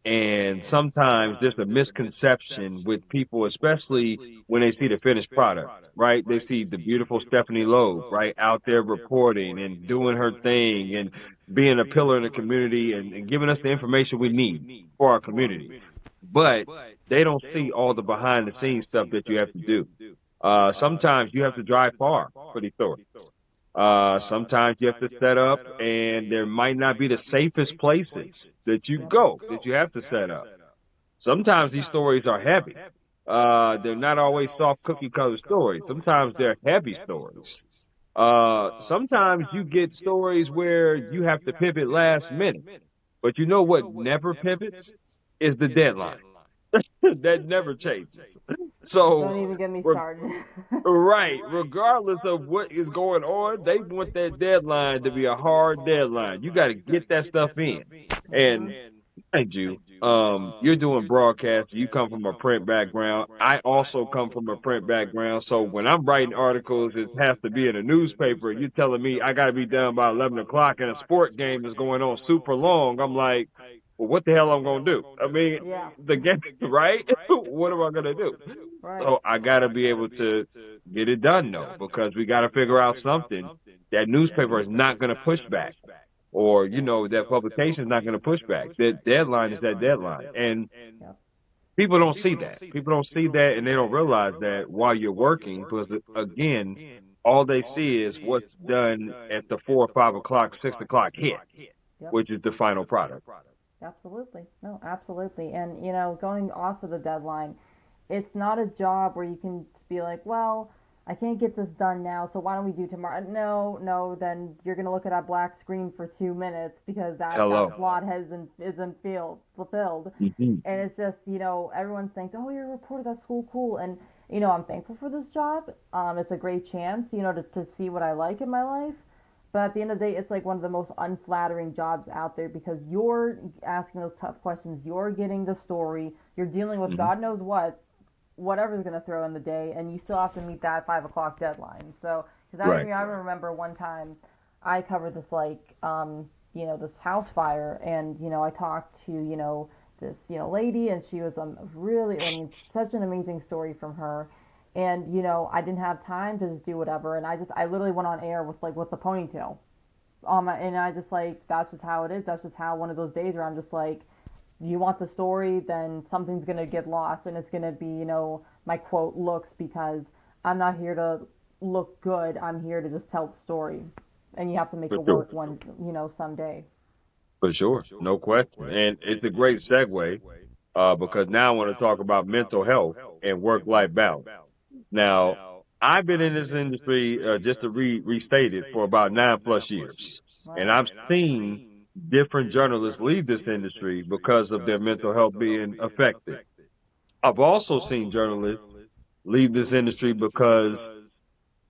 And sometimes there's a misconception with people, especially when they see the finished product, right? They see the beautiful Stephanie Logue, right, out there reporting and doing her thing and being a pillar in the community and giving us the information we need for our community. But they don't see all the behind the scenes stuff that you have to do. Sometimes you have to drive far for these stories. Sometimes you have to set up, and there might not be the safest places that you go that you have to set up. Sometimes these stories are heavy. They're not always soft cookie cutter stories. Sometimes they're heavy stories. Sometimes you get stories where you have to pivot last minute. But you know what never pivots is the deadline. That never changes. So, Don't even get me re- started. right, regardless of what is going on, they want that deadline to be a hard deadline. You got to get that stuff in. And Mhm. mind you, you're doing broadcast. You come from a print background. I also come from a print background. So when I'm writing articles, it has to be in a newspaper. You're telling me I got to be done by 11 o'clock, and a sport game is going on super long. I'm like, well, what the hell I'm gonna do? I mean, Yeah. the game, right? What am I gonna do? Right. So I got to be able to get it done though, because we got to figure out something that newspaper is not going to push back, or that publication is not going to push back. That deadline is that deadline, and Yep. people don't see that. People don't see that, and they don't realize that while you're working, because again, all they see is what's done at the 4 or 5 o'clock, 6 o'clock hit, Yep. which is the final product. Absolutely. No, absolutely. And, going off of the deadline, it's not a job where you can be like, well, I can't get this done now, so why don't we do tomorrow? No, no, then you're gonna look at that black screen for 2 minutes because that Hello. slot hasn't isn't fulfilled, Hmm. and it's just everyone thinks, oh, you're a reporter, that's cool, and I'm thankful for this job. It's a great chance, to see what I like in my life, but at the end of the day, it's like one of the most unflattering jobs out there because you're asking those tough questions, you're getting the story, you're dealing with Hmm. God knows whatever's going to throw in the day, and you still have to meet that 5 o'clock deadline. So, because Right. I remember one time I covered this this house fire, and I talked to this lady, and she was really, I mean, such an amazing story from her. And I didn't have time to just do whatever, and I literally went on air with the ponytail. And I just like that's just how it is. That's just how one of those days where I'm just like, you want the story, then something's gonna get lost, and it's gonna be my quote looks, because I'm not here to look good. I'm here to just tell the story, and you have to make For it sure. work one someday. For sure. No question. And it's a great segue, because now I want to talk about mental health and work life balance. Now, I've been in this industry, just to restate it, for about 9 plus years. And Wow. I've seen different journalists leave this industry because of their mental health being affected. I've also seen journalists leave this industry because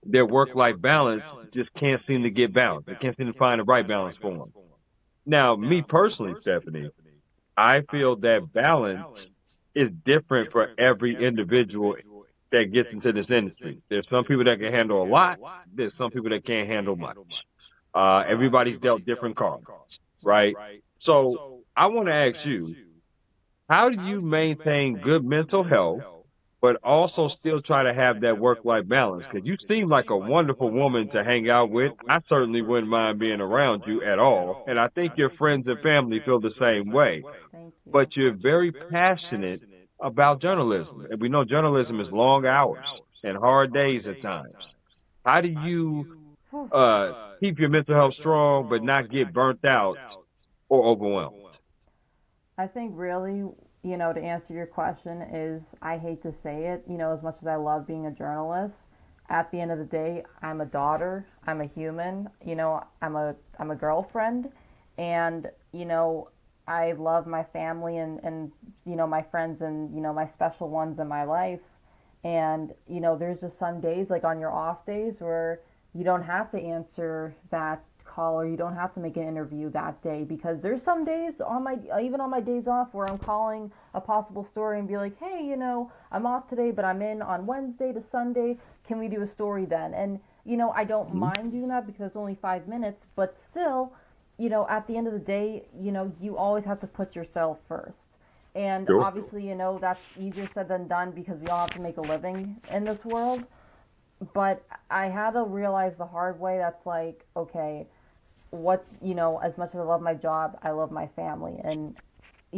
their work life balance just can't seem to get balanced. They can't seem to find the right balance for them. Now, me personally, Stephanie, I feel that balance is different for every individual that gets into this industry. There's some people that can handle a lot. There's some people that can't handle much. Everybody's dealt different cards, right? So I want to ask you, how do you maintain good mental health, but also still try to have that work-life balance? Because you seem like a wonderful woman to hang out with. I certainly wouldn't mind being around you at all. And I think your friends and family feel the same way. Thank you. But you're very passionate about journalism. And we know journalism is long hours and hard days at times. How do you Whew. keep your mental health strong but not get burnt out or overwhelmed? I think really, to answer your question is I hate to say it, as much as I love being a journalist, at the end of the day, I'm a daughter, I'm a human, I'm a girlfriend, and I love my family and my friends and my special ones in my life. And there's just some days like on your off days where you don't have to answer that call or you don't have to make an interview that day because there's some days on my even on my days off where I'm calling a possible story and be like, hey, I'm off today, but I'm in on Wednesday to Sunday. Can we do a story then? And I don't Mhm. mind doing that because it's only 5 minutes, but still, at the end of the day, you always have to put yourself first. And Sure. obviously, that's easier said than done because we all have to make a living in this world. But I had to realize the hard way that's like, okay, as much as I love my job, I love my family. And,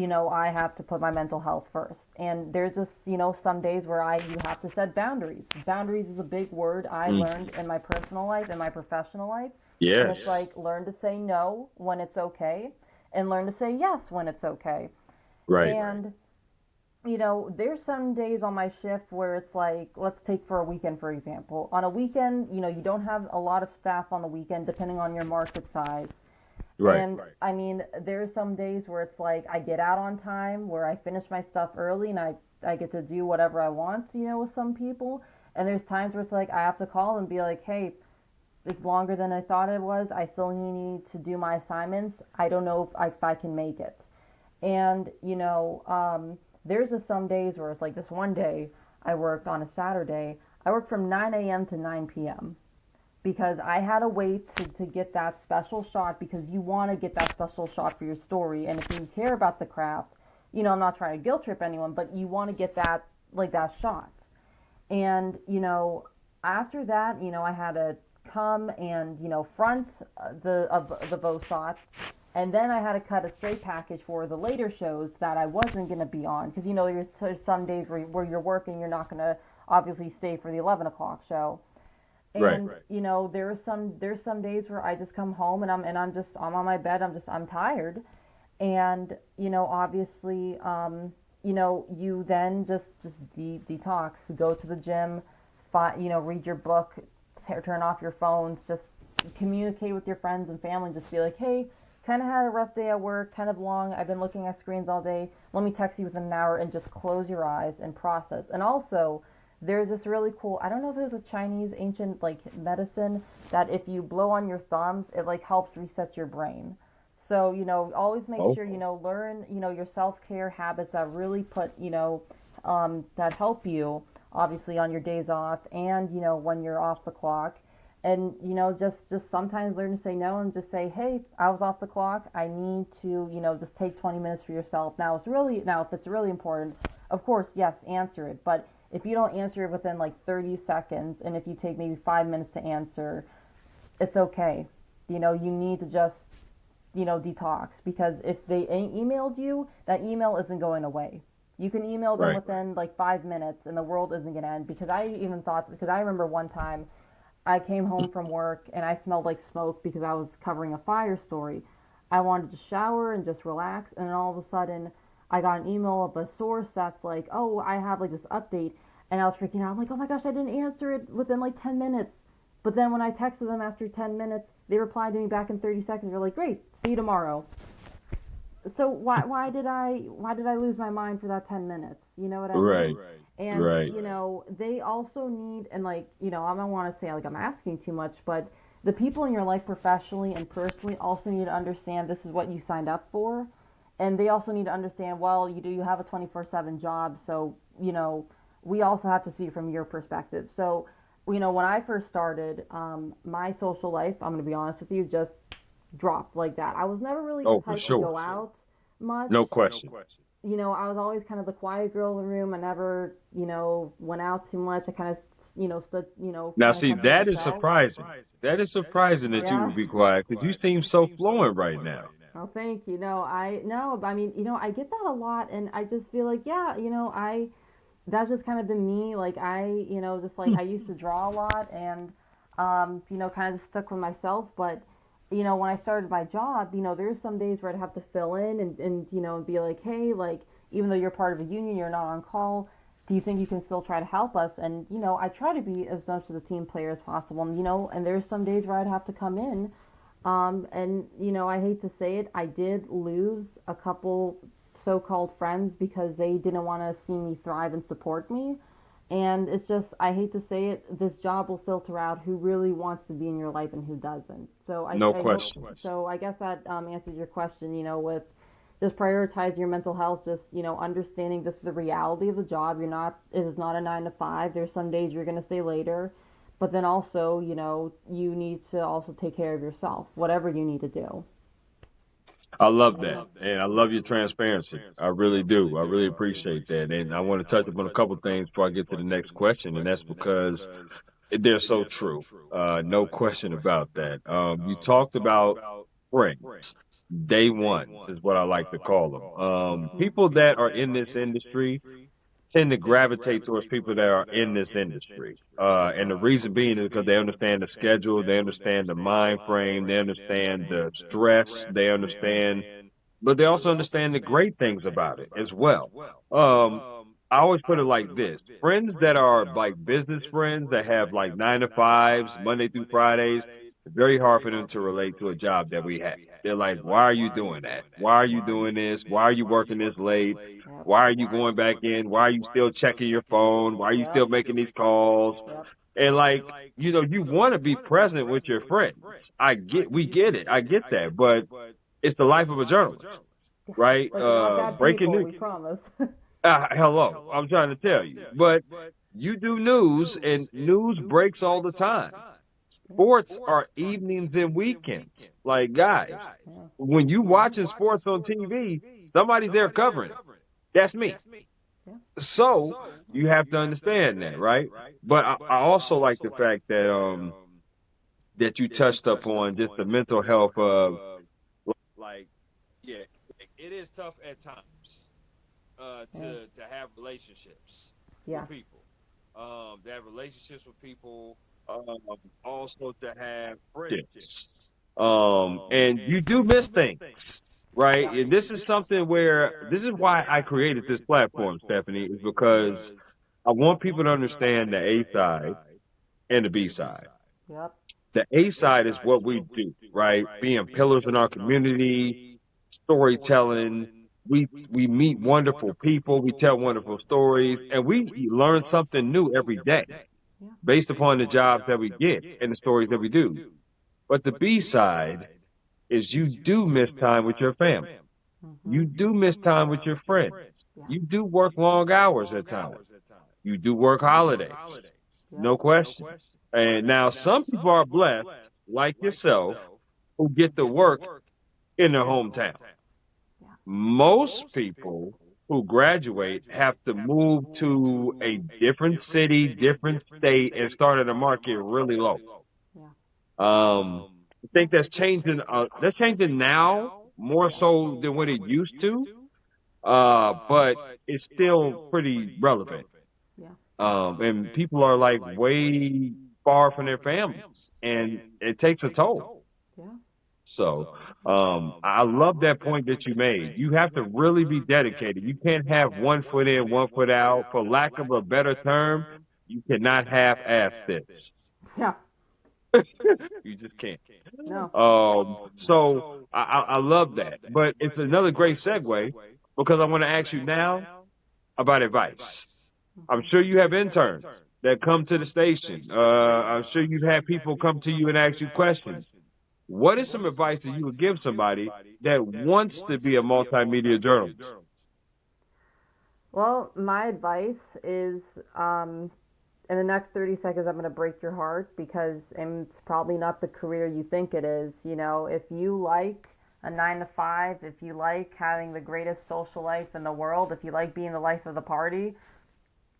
I have to put my mental health first. And there's just, some days where you have to set boundaries. Boundaries is a big word I Mm. learned in my personal life and my professional life. And it's Yes. like, learn to say no when it's okay and learn to say yes when it's okay. Right. And there's some days on my shift where it's like, let's take for a weekend, for example. On a weekend, you don't have a lot of staff on the weekend, depending on your market size. Right. And I mean, there's some days where it's like I get out on time, where I finish my stuff early, and I get to do whatever I want, with some people. And there's times where it's like I have to call and be like, hey, it's longer than I thought it was. I still need to do my assignments. I don't know if I can make it. And, there's just some days where it's like this one day I worked on a Saturday. I worked from 9 a.m. to 9 p.m. because I had to wait to get that special shot because you want to get that special shot for your story. And if you care about the craft, I'm not trying to guilt trip anyone, but you want to get that, like that shot. And, after that, I had to come and, front the VOSOT. And then I had to cut a straight package for the later shows that I wasn't going to be on. Because, there's some days where you're working, you're not going to obviously stay for the 11 o'clock show. Right. And there's some days where I just come home and I'm on my bed. I'm tired, and obviously you then just detox, go to the gym, read your book, turn off your phones, just communicate with your friends and family, just be like, hey, kind of had a rough day at work, kind of long. I've been looking at screens all day. Let me text you within an hour and just close your eyes and process. And also, there's this really cool, I don't know if it was a Chinese ancient like medicine that if you blow on your thumbs, it like helps reset your brain. So, always make Oh. sure, learn, your self-care habits that really that help you obviously on your days off and, when you're off the clock. And, just sometimes learn to say no and just say, hey, I was off the clock. I need to, just take 20 minutes for yourself. Now, if it's really important, of course, yes, answer it. But if you don't answer it within like 30 seconds, and if you take maybe 5 minutes to answer, it's okay. You need to just, detox because if they emailed you, that email isn't going away. You can email them Right. within like 5 minutes and the world isn't going to end because I remember one time I came home from work and I smelled like smoke because I was covering a fire story. I wanted to shower and just relax, and then all of a sudden, I got an email of a source that's like, "Oh, I have like this update," and I was freaking out. I'm like, "Oh my gosh, I didn't answer it within like 10 minutes." But then when I texted them after 10 minutes, they replied to me back in 30 seconds. They're like, "Great, see you tomorrow." So why did I lose my mind for that 10 minutes? You know what I Right. mean? And Right. they also need, and like, I don't want to say like I'm asking too much, but the people in your life professionally and personally also need to understand this is what you signed up for. And they also need to understand, well, you have a 24/7 job, so, we also have to see it from your perspective. So, when I first started, my social life, I'm going to be honest with you, just dropped like that. I was never really the Oh, for type to sure. go out much. No question. I was always kind of the quiet girl in the room. I never, went out too much. I kind of, stood, Now, kind of see, kept to that is myself. surprising. That is surprising that you Yeah. would be quiet because you seem so fluent right now. Oh, thank you. No, I no, I mean, I get that a lot, and I just feel like, yeah, that's just kind of been me. Like just like I used to draw a lot, and kind of just stuck with myself. But when I started my job, there's some days where I'd have to fill in and be like, hey, like even though you're part of a union, you're not on call. Do you think you can still try to help us? And I try to be as much of a team player as possible. And there's some days where I'd have to come in. And I hate to say it, I did lose a couple so-called friends because they didn't want to see me thrive and support me. And it's just, I hate to say it, this job will filter out who really wants to be in your life and who doesn't. So No I hope, question. so I guess that answers your question, with just prioritizing your mental health, just, understanding this is the reality of the job. It is not a 9 to 5. There's some days you're going to stay later, but then also, you need to also take care of yourself, whatever you need to do. I love that. And I love your transparency. I really do. I really appreciate that. And I want to touch upon a couple things before I get to the next question. And that's because they're so true. No question about that. You talked about friends. Day ones is what I like to call them. Mhm. People that are in this industry tend to gravitate towards people that are in this industry. And the reason being is because they understand the schedule, they understand the mind frame, they understand the stress, they understand, but they also understand the great things about it as well. Um, I always put it like this: friends that are like business friends that have like 9 to 5s, Monday through Fridays, it's very hard for them to relate to a job that we have. They're like, why are you doing that? Why are you doing this? Why are you working this late? Yep. Why are you going back in? Why are you still checking your phone? Why are you still Yep. making these calls? Yep. And like, you want to be present with your friends. We get it. I get that. But it's the life of a journalist, Yeah. right? But they're not bad Breaking people, news. we promise. Hello. I'm trying to tell you. But you do news and news breaks all the time. Yeah. Sports are evenings and weekends. Like, guys, Yeah. when you watching sports on TV, somebody's there covering it. That's me. Yeah. So you have to understand that, right? But I also like the fact that you touched upon just the mental health of like, yeah, it is tough at times Yeah. to have relationships Yeah. with people, to have relationships with people, um, also to have friendships, and you do miss things, right? Yeah. And this is something where this is why I created this platform, Stephanie, is because I want people to understand the A side and the B side. Yep. The A side is what we do, right? Being pillars in our community, storytelling. We meet wonderful people, we tell wonderful stories, and we learn something new every day Yeah. based upon the jobs that we get and the stories that we do. But the B side is you do miss time with your family. You Mhm. do miss time with your friends. Yeah. You do work long hours at times. You do work holidays. Yep. No question. And now some people are blessed, like yourself, who get to work in their hometown. Yeah. Most people who graduate have to move to a different city, different state, and start at a market really low. Yeah. I think that's changing. That's changing now more so than what it used to. But it's still pretty relevant. Yeah. And people are like way far from their families, and it takes a toll. Yeah. So, I love that point that you made. You have to really be dedicated. You can't have one foot in, one foot out. For lack of a better term, you cannot half-ass this. Yeah. You just can't. No. So I love that. But it's another great segue because I want to ask you now about advice. I'm Mhm. sure you have interns that come to the station. I'm sure you've had people come to you and ask you questions. What is some advice that you would give somebody that wants to be a multimedia journalist? Well, my advice is in the next 30 seconds, I'm going to break your heart because it's probably not the career you think it is. You know, if you like a 9 to 5, if you like having the greatest social life in the world, if you like being the life of the party,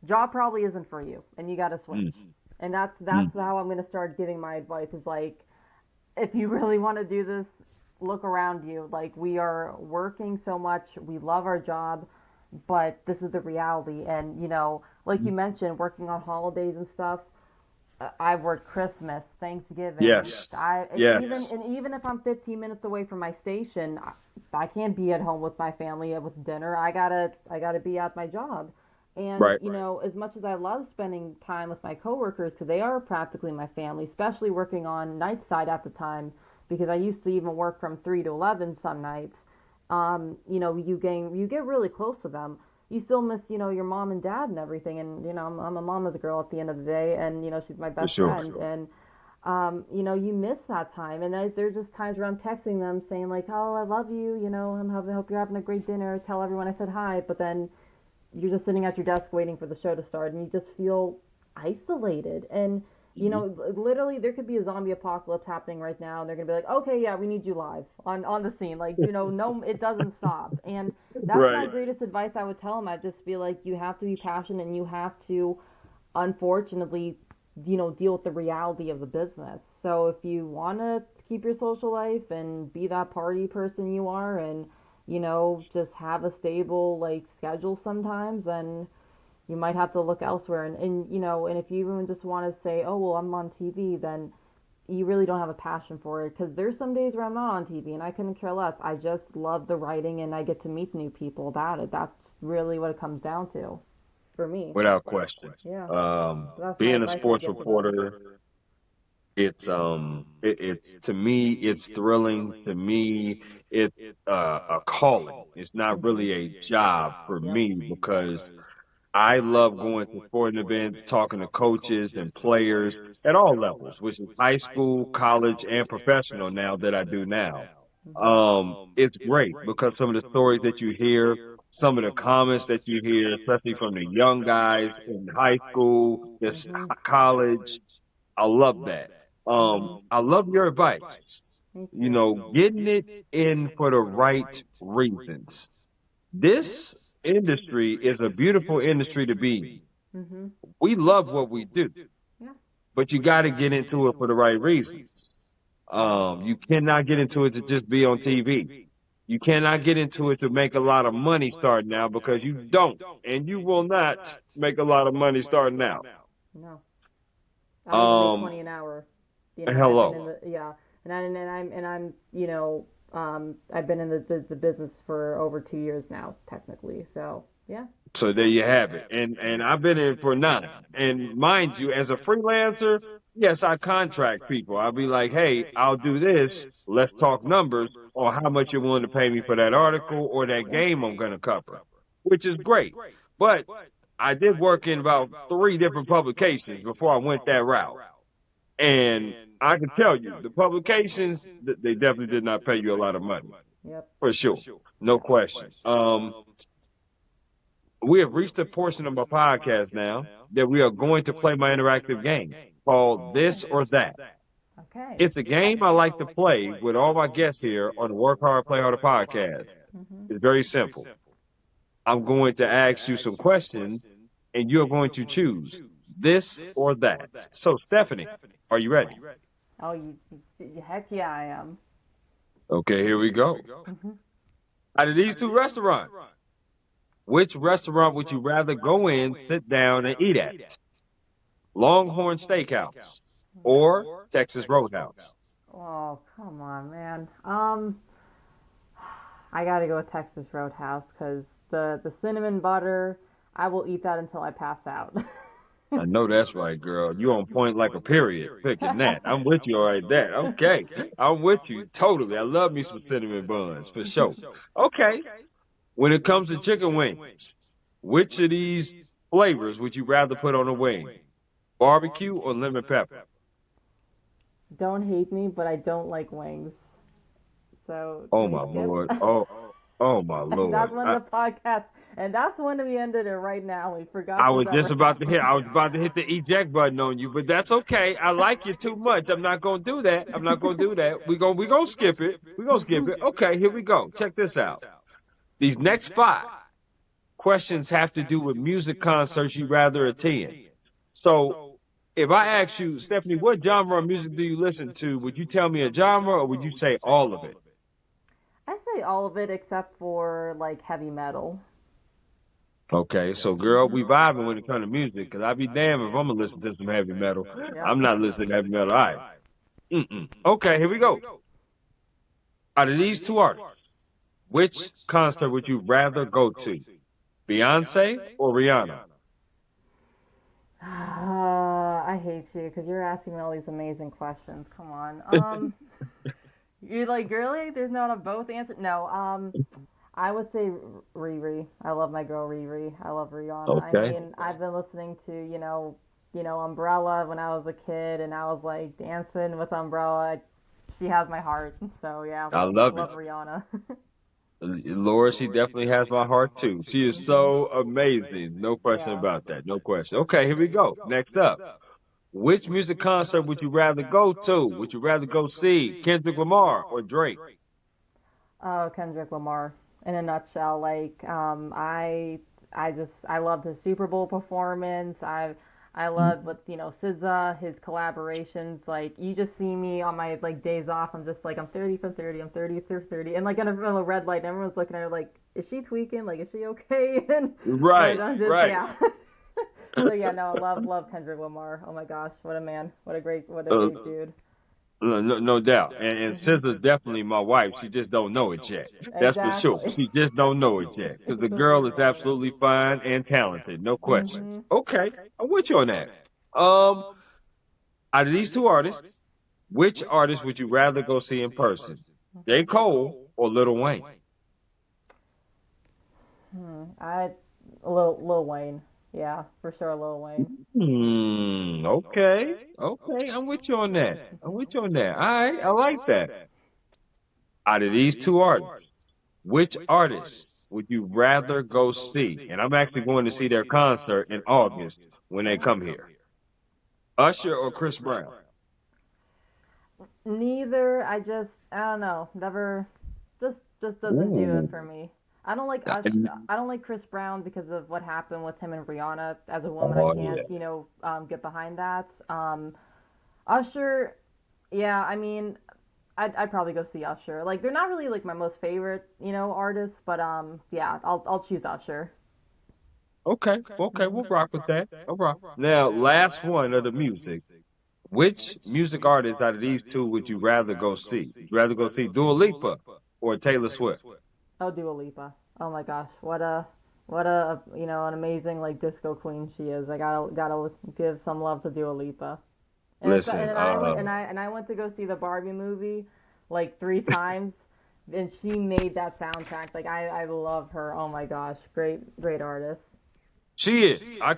job probably isn't for you, and you got to switch. Mm, And that's mm. how I'm going to start giving my advice. Is like, if you really want to do this, look around you. Like, we are working so much, we love our job, but this is the reality. And like you mentioned, working on holidays and stuff. I've worked Christmas, Thanksgiving. Yes, I even yes, and even if I'm 15 minutes away from my station, I can't be at home with my family with dinner. I gotta be at my job. And right. as much as I love spending time with my coworkers because they are practically my family, especially working on night side at the time because I used to even work from 3 to 11 some nights. You get really close to them. You still miss, your mom and dad and everything. And I'm a mama's girl at the end of the day, and she's my For best sure. friend. And you miss that time. And there's just times where I'm texting them saying like, "Oh, I love you. I hope you're having a great dinner. Tell everyone I said hi." But then you're just sitting at your desk waiting for the show to start, and you just feel isolated. And Mhm. literally, there could be a zombie apocalypse happening right now, and they're gonna be like, "Okay, yeah, we need you live on the scene." Like, no, it doesn't stop. And that's my Right. greatest advice I would tell them. I'd just be like, you have to be passionate, and you have to, unfortunately, deal with the reality of the business. So if you want to keep your social life and be that party person you are, and just have a stable like schedule sometimes, then you might have to look elsewhere. And if you even just want to say, oh well, I'm on TV, then you really don't have a passion for it because there's some days where I'm not on TV and I couldn't care less. I just love the writing and I get to meet new people about it. That's really what it comes down to for me. Without question. Yeah. So that's my Being a advice I'd sports give to them. reporter, it's to me, it's thrilling. To me, it's a calling. It's not really a job for Yep. me because I love going to sporting events, talking to coaches and players at all levels, which is high school, college, and professional now that I do now. It's great because some of the stories that you hear, some of the comments that you hear, especially from the young guys in high school, this college, I love that. I love your advice. Me You too. know, getting it in for the right reasons. This industry is a beautiful industry to be in. Mhm. We love what we do, Yeah. but you got to get into it for the right reasons. You cannot get into it to just be on TV. You cannot get into it to make a lot of money starting out because you don't, and you will not make a lot of money starting out. No. I don't even make Um, 20 an hour. And I've been hello. in the yeah, and I'm I've been in the business for over 2 years now, technically. So yeah. So there you have it. And I've been in for 9. And mind you, as a freelancer, yes, I contract people. I'll be like, hey, I'll do this. Let's talk numbers or how much you're willing to pay me for that article or that Yeah. game I'm going to cover, which is great. But I did work in about 3 different publications before I went that route. And I can tell you, the publications, they definitely did not pay you a lot of money, Yep. for sure. No question. We have reached a portion of my podcast now that we are going to play my interactive game called This or That. Okay. It's a game I like to play with all my guests here on the Work Hard, Play Harder podcast. Mhm. It's very simple. I'm going to ask you some questions and you're going to choose this or that. So, Stephanie, are you ready? Oh, heck yeah, I am. Okay, here we go. Mhm. Out of these two restaurants, which restaurant would you rather go in, sit down, and eat at? Longhorn Steakhouse or Texas Roadhouse? Oh, come on, man. I gotta go with Texas Roadhouse because the cinnamon butter, I will eat that until I pass out. I know that's right, girl. You on point like a period. Picking that. I'm with you all right there. Okay. I'm with you totally. I love me some cinnamon buns for sure. Okay. When it comes to chicken wings, which of these flavors would you rather put on a wing? Barbecue or lemon pepper? Don't hate me, but I don't like wings. So Oh can we my skip? Lord. Oh. Oh my And that's lord. when the podcast, and that's when we ended it right now. We forgot I this was just ever about to hit. happened. I was about to hit the eject button on you, but that's okay. I like you too much. I'm not gonna do that. I'm not gonna do that. We gonna skip it. We gonna skip it. Okay, here we go. Check this out. These next five questions have to do with music concerts you rather attend. So, if I ask you, Stephanie, what genre of music do you listen to? Would you tell me a genre, or would you say all of it? I say all of it except for like heavy metal. Okay, so girl, we vibing when it comes to music, cause I be damned if I'm gonna listen to some heavy metal. Yep. I'm not listening to heavy metal. All right. Mm-mm. Okay, here we go. Out of these two artists, which concert would you rather go to? Beyonce or Rihanna? I hate you because you're asking me all these amazing questions. Come on. You're like, really? There's not a both answer? No. I would say Riri. I love my girl Riri. I love Rihanna. I Okay, mean, I've been listening to Umbrella when I was a kid, and I was like dancing with Umbrella. She has my heart. So yeah, I love love it. love Rihanna. Laura, she definitely has my heart too. She is so amazing. No question Yeah. about that. No question. Okay, here we go. Next up. Which music concert would you rather go to? Would you rather go see Kendrick Lamar or Drake? Oh, Kendrick Lamar. In a nutshell, like I loved his Super Bowl performance. I love what SZA, his collaborations. Like you just see me on my like days off. I'm just like I'm 30 for 30. I'm 30 for 30, and like on a red light, and everyone's looking at her like, is she tweaking? Like, is she okay? And but Right, I'm just right. yeah. So yeah, no, love Kendrick Lamar. Oh my gosh, what a man. What a Uh, great dude. no doubt. And Mhm. SZA's definitely my wife. She just don't know it yet. That's for sure. Exactly. She just don't know it yet. Because the girl is absolutely fine and talented. No question. Mhm. Okay. I'm with you on that. Um, Out of these two artists, which artist would you rather go see in person? J. Cole or Lil Wayne? I Lil Wayne. Yeah, for sure, Lil Wayne. Okay. Okay. I'm with you on that. I'm with you on that. All right. I like that. Out of these two artists, which artist would you rather go see? And I'm actually going to see their concert in August when they come here. Usher or Chris Brown? Neither. I don't know. Never. Just doesn't do it Ooh. for me. I don't like Ush. I don't like Chris Brown because of what happened with him and Rihanna. As a woman, I Oh, can't yeah. get behind that. Usher. Yeah, I mean, I'd probably go see Usher. Like they're not really like my most favorite artists, but yeah, I'll choose Usher. Okay. Okay. We'll rock with that. All right. Now, last one of the music. Which music artist out of these two would you rather go see? Would you rather go see Dua Lipa or Taylor Swift? Oh, Dua Lipa. Oh my gosh, what a an amazing like disco queen she is. I gotta give some love to Dua Lipa. Listen, And I went to go see the Barbie movie like 3 times, and she made that soundtrack. Like I love her. Oh my gosh, great artist. she is. I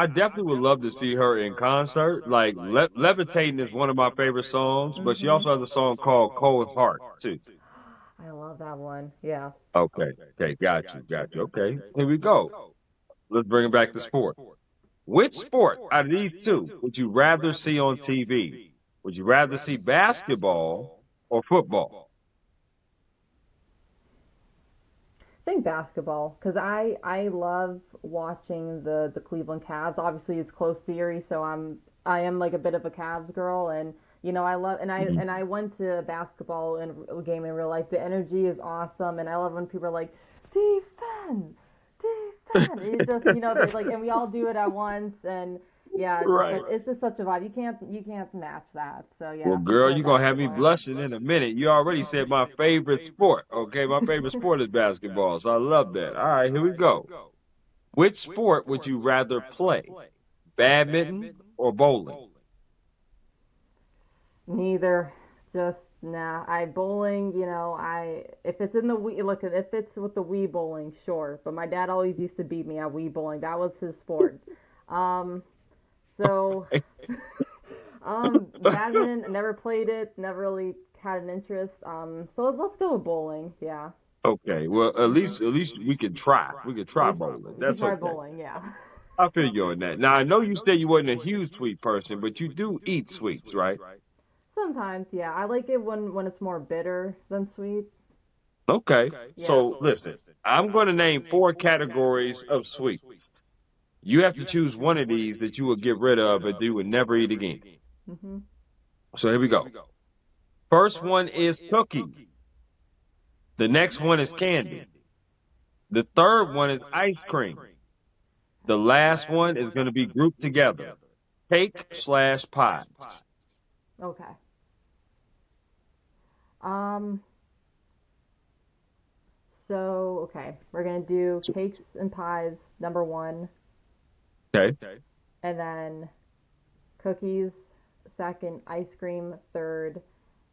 definitely would love to see her in concert. Like Levitating is one of my favorite songs, but she Mhm. also has a song called Cold Heart too. I love that one. Yeah. Okay. Okay. Got you. Okay. Here we go. Let's bring it back to sport. Which sport out of these two would you rather see on TV? Would you rather see basketball or football? I think basketball because I love watching the Cleveland Cavs. Obviously, it's close to Erie, so I am like a bit of a Cavs girl, and I love and I went to a basketball in a game in real life. The energy is awesome, and I love when people are like defense, defense. It's just they like, and we all do it at once, and yeah, Right. it's just such a vibe. You can't match that. So Well, yeah, for girl, sure you're gonna have me basketball. blushing in a minute. You already said my favorite sport. Okay, my favorite sport is basketball, so I love that. All right, here we go. Which sport would you rather play? Badminton or bowling? Neither. Just nah. I bowling. I if it's in the Wii. Look, if it's with the Wii bowling, sure. But my dad always used to beat me at Wii bowling. That was his sport. Um. So, badminton. Never played it. Never really had an interest. So let's go with bowling. Yeah. Okay. Well, at least we can try. We can At try least bowling. we can That's try okay. bowling, yeah. I feel you on that. Now I know you said you wasn't a huge sweet person, but you do eat sweets, right? Sometimes, yeah. I like it when it's more bitter than sweet. Okay. Yeah. So listen, I'm going to name four categories of sweet. You have to choose one of these that you will get rid of and you would never eat again. Mhm. So here we go. First one is cookies. The next one is candy. The third one is ice cream. The last one is going to be grouped together. Cake/pies. Okay. Um. So okay, we're gonna do cakes and pies number one, Okay. and then cookies second, ice cream third,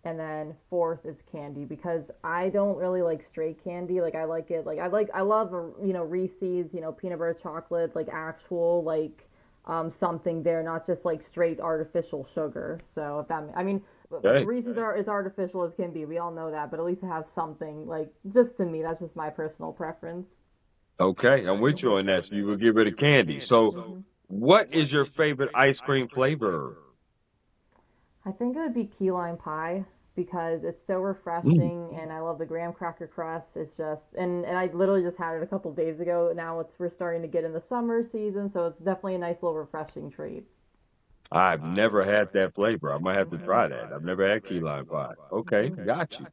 and then fourth is candy because I don't really like straight candy. Like I like it. Like I love Reese's, peanut butter chocolate, like actual like something there, not just like straight artificial sugar. So if that I mean Okay. Reese's are as artificial as can be. We all know that, but at least it has something. Like just to me, that's just my personal preference. Okay. I'm with you on that. So you will get rid of candy. So Hmm. what is your favorite ice cream flavor? I think it would be key lime pie because it's so Mm. refreshing and I love the graham cracker crust. It's just and I literally just had it a couple days ago. Now we're starting to get in the summer season, so it's definitely a nice little refreshing treat. I've never had that flavor. I might have to Mhm. try that. I've never had key lime pie. Okay, Mhm. got you.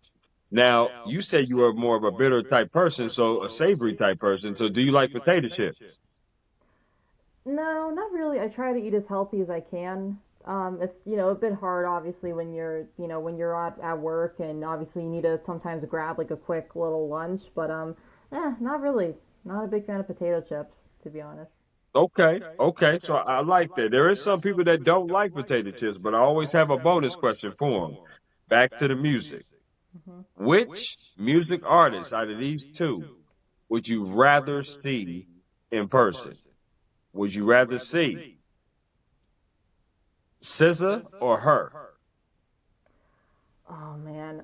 Now, you said you were more of a bitter type person, so a savory type person. So do you like potato chips? No, not really. I try to eat as healthy as I can. It's a bit hard obviously when you're at work and obviously you need to sometimes grab like a quick little lunch, but not really. Not a big fan of potato chips, to be honest. Okay, okay. So I like that. There is some people that don't like potato chips, but I always have a bonus question for them. Back to the music. Hmm. Which music artist out of these two would you rather see in person? Would you rather see SZA or her? Oh man.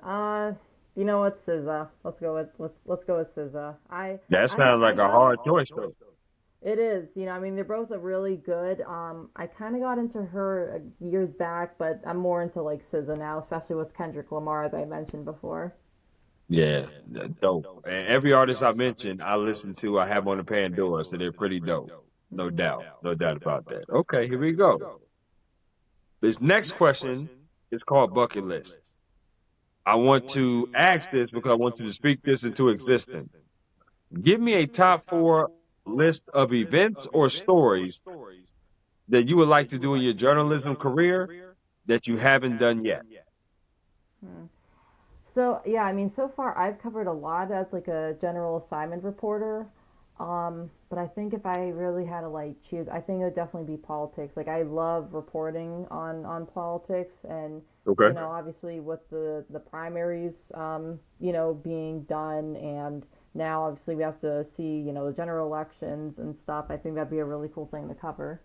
You know what, SZA. Let's go with SZA. That sounds I like a got it. hard choice, though. It is. I mean, they're both a really good. I kind of got into her years back, but I'm more into like SZA now, especially with Kendrick Lamar, as I mentioned before. Yeah, dope. And every artist I mentioned, I listen to, I have on the Pandora, so they're pretty dope. No Hmm. doubt. No doubt about that. Okay, here we go. This next question is called bucket list. I want to ask this because I want you to speak this into existence. Give me a top four list of events or stories that you would like to do in your journalism career that you haven't done yet. Hmm. So yeah, I mean, so far I've covered a lot as like a general assignment reporter. But I think if I really had to like choose, I think it would definitely be politics. Like I love reporting on politics, and Okay. obviously with the primaries, being done, and now obviously we have to see, the general elections and stuff. I think that'd be a really cool thing to cover.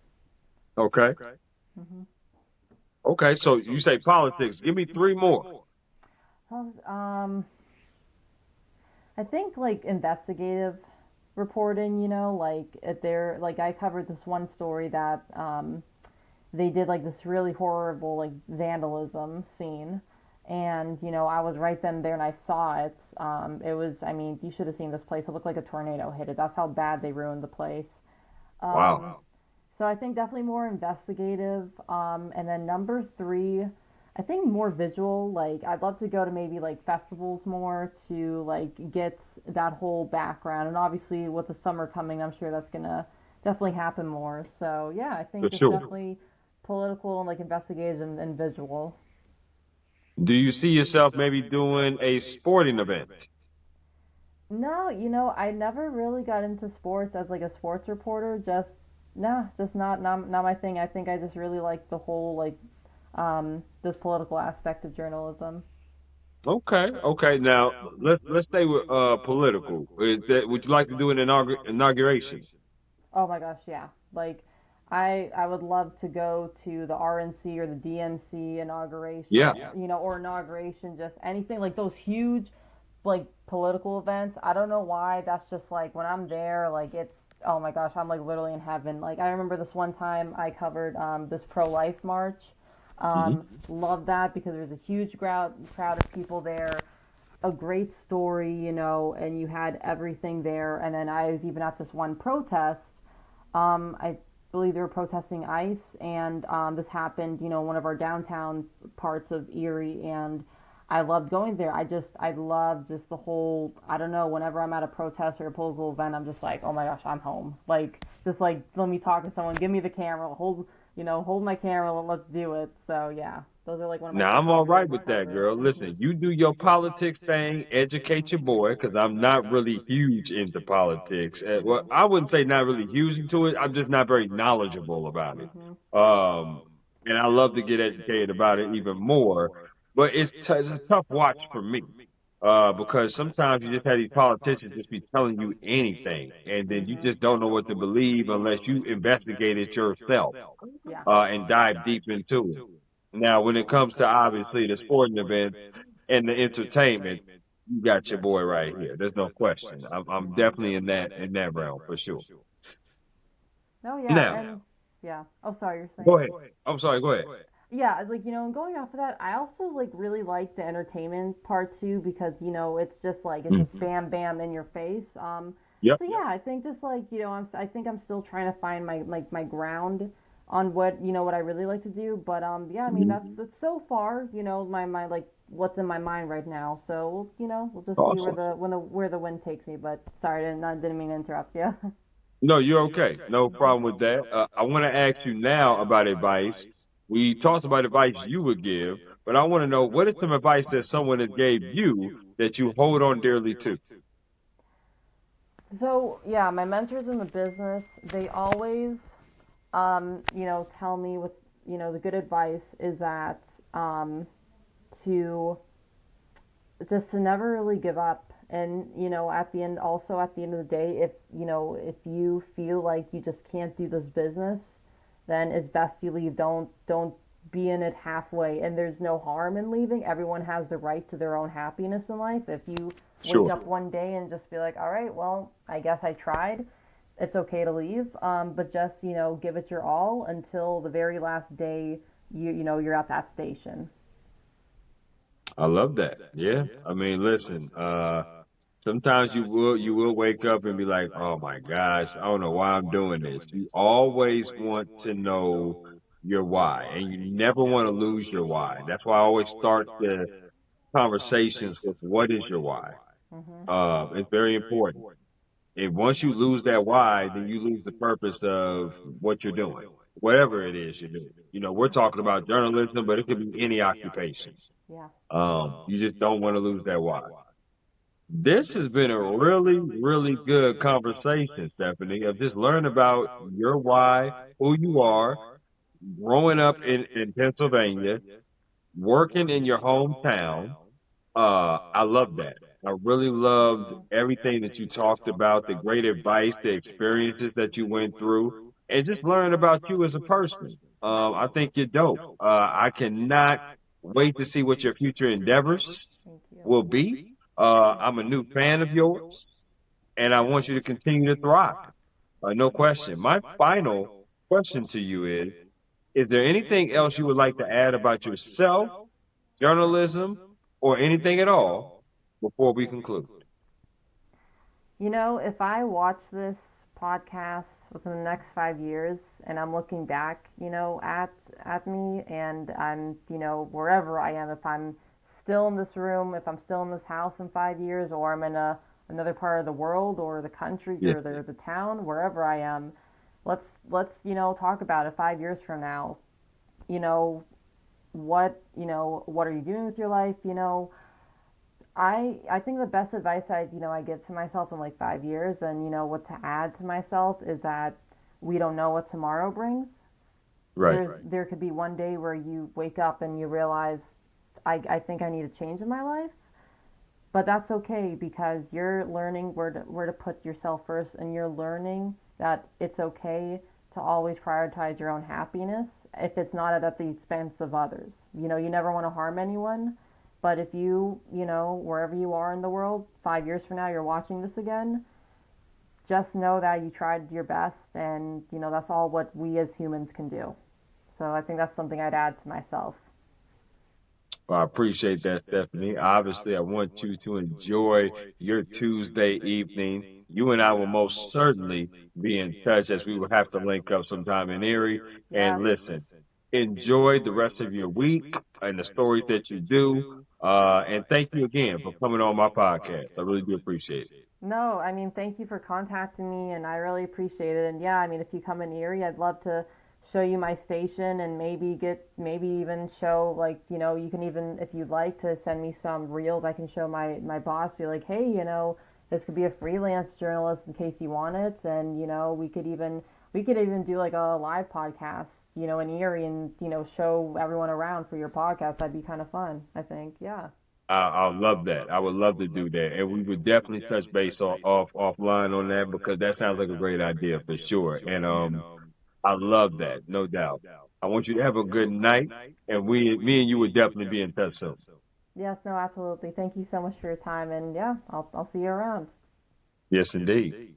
Okay. Hmm. Okay. So you say politics. Give me three more. Well, I think like investigative reporting, like if they're like I covered this one story that they did like this really horrible like vandalism scene, and I was right then there and I saw it. It was, I mean, you should have seen this place. It looked like a tornado hit it. That's how bad they ruined the place. Wow. Um, so I think definitely more investigative. And then number three, I think more visual. Like I'd love to go to maybe like festivals more to like get that whole background. And obviously with the summer coming, I'm sure that's gonna definitely happen more. So yeah, I For think just sure. definitely political and like investigative and visual. Do you see yourself maybe doing a sporting event? No, I never really got into sports as like a sports reporter. Just no, just not my thing. I think I just really like the whole like this political aspect of journalism. Okay. Okay. Now let's stay with political. Would you like to do an inauguration? Oh my gosh, yeah. Like I would love to go to the RNC or the DNC inauguration, Yeah. or inauguration, just anything like those huge like political events. I don't know why. That's just like when I'm there, like it's oh my gosh, I'm like literally in heaven. Like I remember this one time I covered this pro-life march. Love that because there's a huge crowd of people there, a great story, and you had everything there. And then I was even at this one protest. I believe they were protesting ICE, and this happened, one of our downtown parts of Erie, and I loved going there. I love just the whole, I don't know, whenever I'm at a protest or a political event, I'm just like, oh my gosh, I'm home. Like, just like, let me talk to someone, give me the camera, hold my camera, let's do it. So, yeah, those are like one of my Now I'm all favorite right events with that, ever. girl. Listen, you do your politics thing, educate your boy, because I'm not really huge into politics. Well, I wouldn't say not really huge into it. I'm just not very knowledgeable about it. Hmm. And I love to get educated about it even more. But it's a tough watch for me. Because sometimes you just have these politicians just be telling you anything, and then you Hmm. just don't know what to believe unless you investigate it yourself, Yeah. and dive deep into it. Now, when it comes to obviously the sporting events and the entertainment, you got your boy right here. There's no question. I'm definitely in that realm for sure. Oh yeah, Now, and yeah. Oh, sorry, you're saying. go ahead. I'm sorry. Go ahead. Yeah, like and going off of that, I also like really like the entertainment part too because it's just like it's just Mhm. bam bam in your face. Yep. So yeah, I think just like I think I'm still trying to find my ground on what I really like to do. But yeah, I mean Mhm. that's so far my like what's in my mind right now. So we'll just see Awesome. where the wind takes me. But sorry, I didn't mean to interrupt you. No, you're okay. No problem with that. I want to ask you now about advice. We talked about advice you would give, but I want to know what is some advice that someone has gave you that you hold on dearly to? So yeah, my mentors in the business, they always tell me with, the good advice is that to just to never really give up. And, at the end of the day, if you feel like you just can't do this business, then it's best you leave. Don't be in it halfway. And there's no harm in leaving. Everyone has the right to their own happiness in life. If you wake Sure. up one day and just be like, all right, well, I guess I tried, it's okay to leave, but just give it your all until the very last day you're at that station. I love that. Yeah. I mean, listen, sometimes you will wake up and be like, "Oh my gosh, I don't know why I'm doing this." You always want to know your why, and you never want to lose your why. That's why I always start the conversations with what is your why? Mhm. It's very important. And once you lose that why, then you lose the purpose of what you're doing, whatever it is you're doing. We're talking about journalism, but it could be any occupation. Yeah. You just don't want to lose that why. This has been a really, really good conversation, Stephanie, of just learn about your why, who you are, growing up in Pennsylvania, working in your hometown. I love that. I really loved everything that you talked about, the great advice, the experiences that you went through, and just learn about you as a person. I think you're dope. I cannot wait to see what your future endeavors Thank you. will be. I'm a new fan of yours, and I want you to continue to thrive. No question. My final question to you is there anything else you would like to add about yourself, journalism, or anything at all before we conclude? If I watch this podcast within the next 5 years and I'm looking back, at me and I'm, wherever I am, if I'm still in this room, if I'm still in this house in 5 years, or I'm in another part of the world or the country Yeah. or the town, wherever I am, let's talk about it 5 years from now. You know what are you doing with your life? I think the best advice I give to myself in like 5 years, and what to add to myself is that we don't know what tomorrow brings. Right. There could be one day where you wake up and you realize I think I need a change in my life, but that's okay because you're learning where to put yourself first, and you're learning that it's okay to always prioritize your own happiness if it's not at the expense of others. You never want to harm anyone, But if you, wherever you are in the world, 5 years from now, you're watching this again, just know that you tried your best, and that's all what we as humans can do. So I think that's something I'd add to myself. Well, I appreciate that, Stephanie. Obviously, I want you to enjoy your Tuesday evening. You and I will most certainly be in touch as we will have to link up sometime in Erie. Yes. And listen, enjoy the rest of your week and the stories that you do. And thank you again for coming on my podcast. I really do appreciate it. No, I mean, thank you for contacting me, and I really appreciate it. And yeah, I mean, if you come in Erie, I'd love to show you my station and maybe even show, like, you can even, if you'd like to send me some reels, I can show my boss, be like, hey, this could be a freelance journalist in case you want it. And, we could even do like a live podcast, in Erie and, show everyone around for your podcast. That'd be kind of fun, I think. Yeah. I love that. I would love to do that, and we would definitely touch base offline on that because that sounds like a great idea for sure. And I love that, no doubt. I want you to have a good night, and me and you will definitely be in touch soon. Yes, no, absolutely. Thank you so much for your time, and yeah, I'll see you around. Yes, indeed.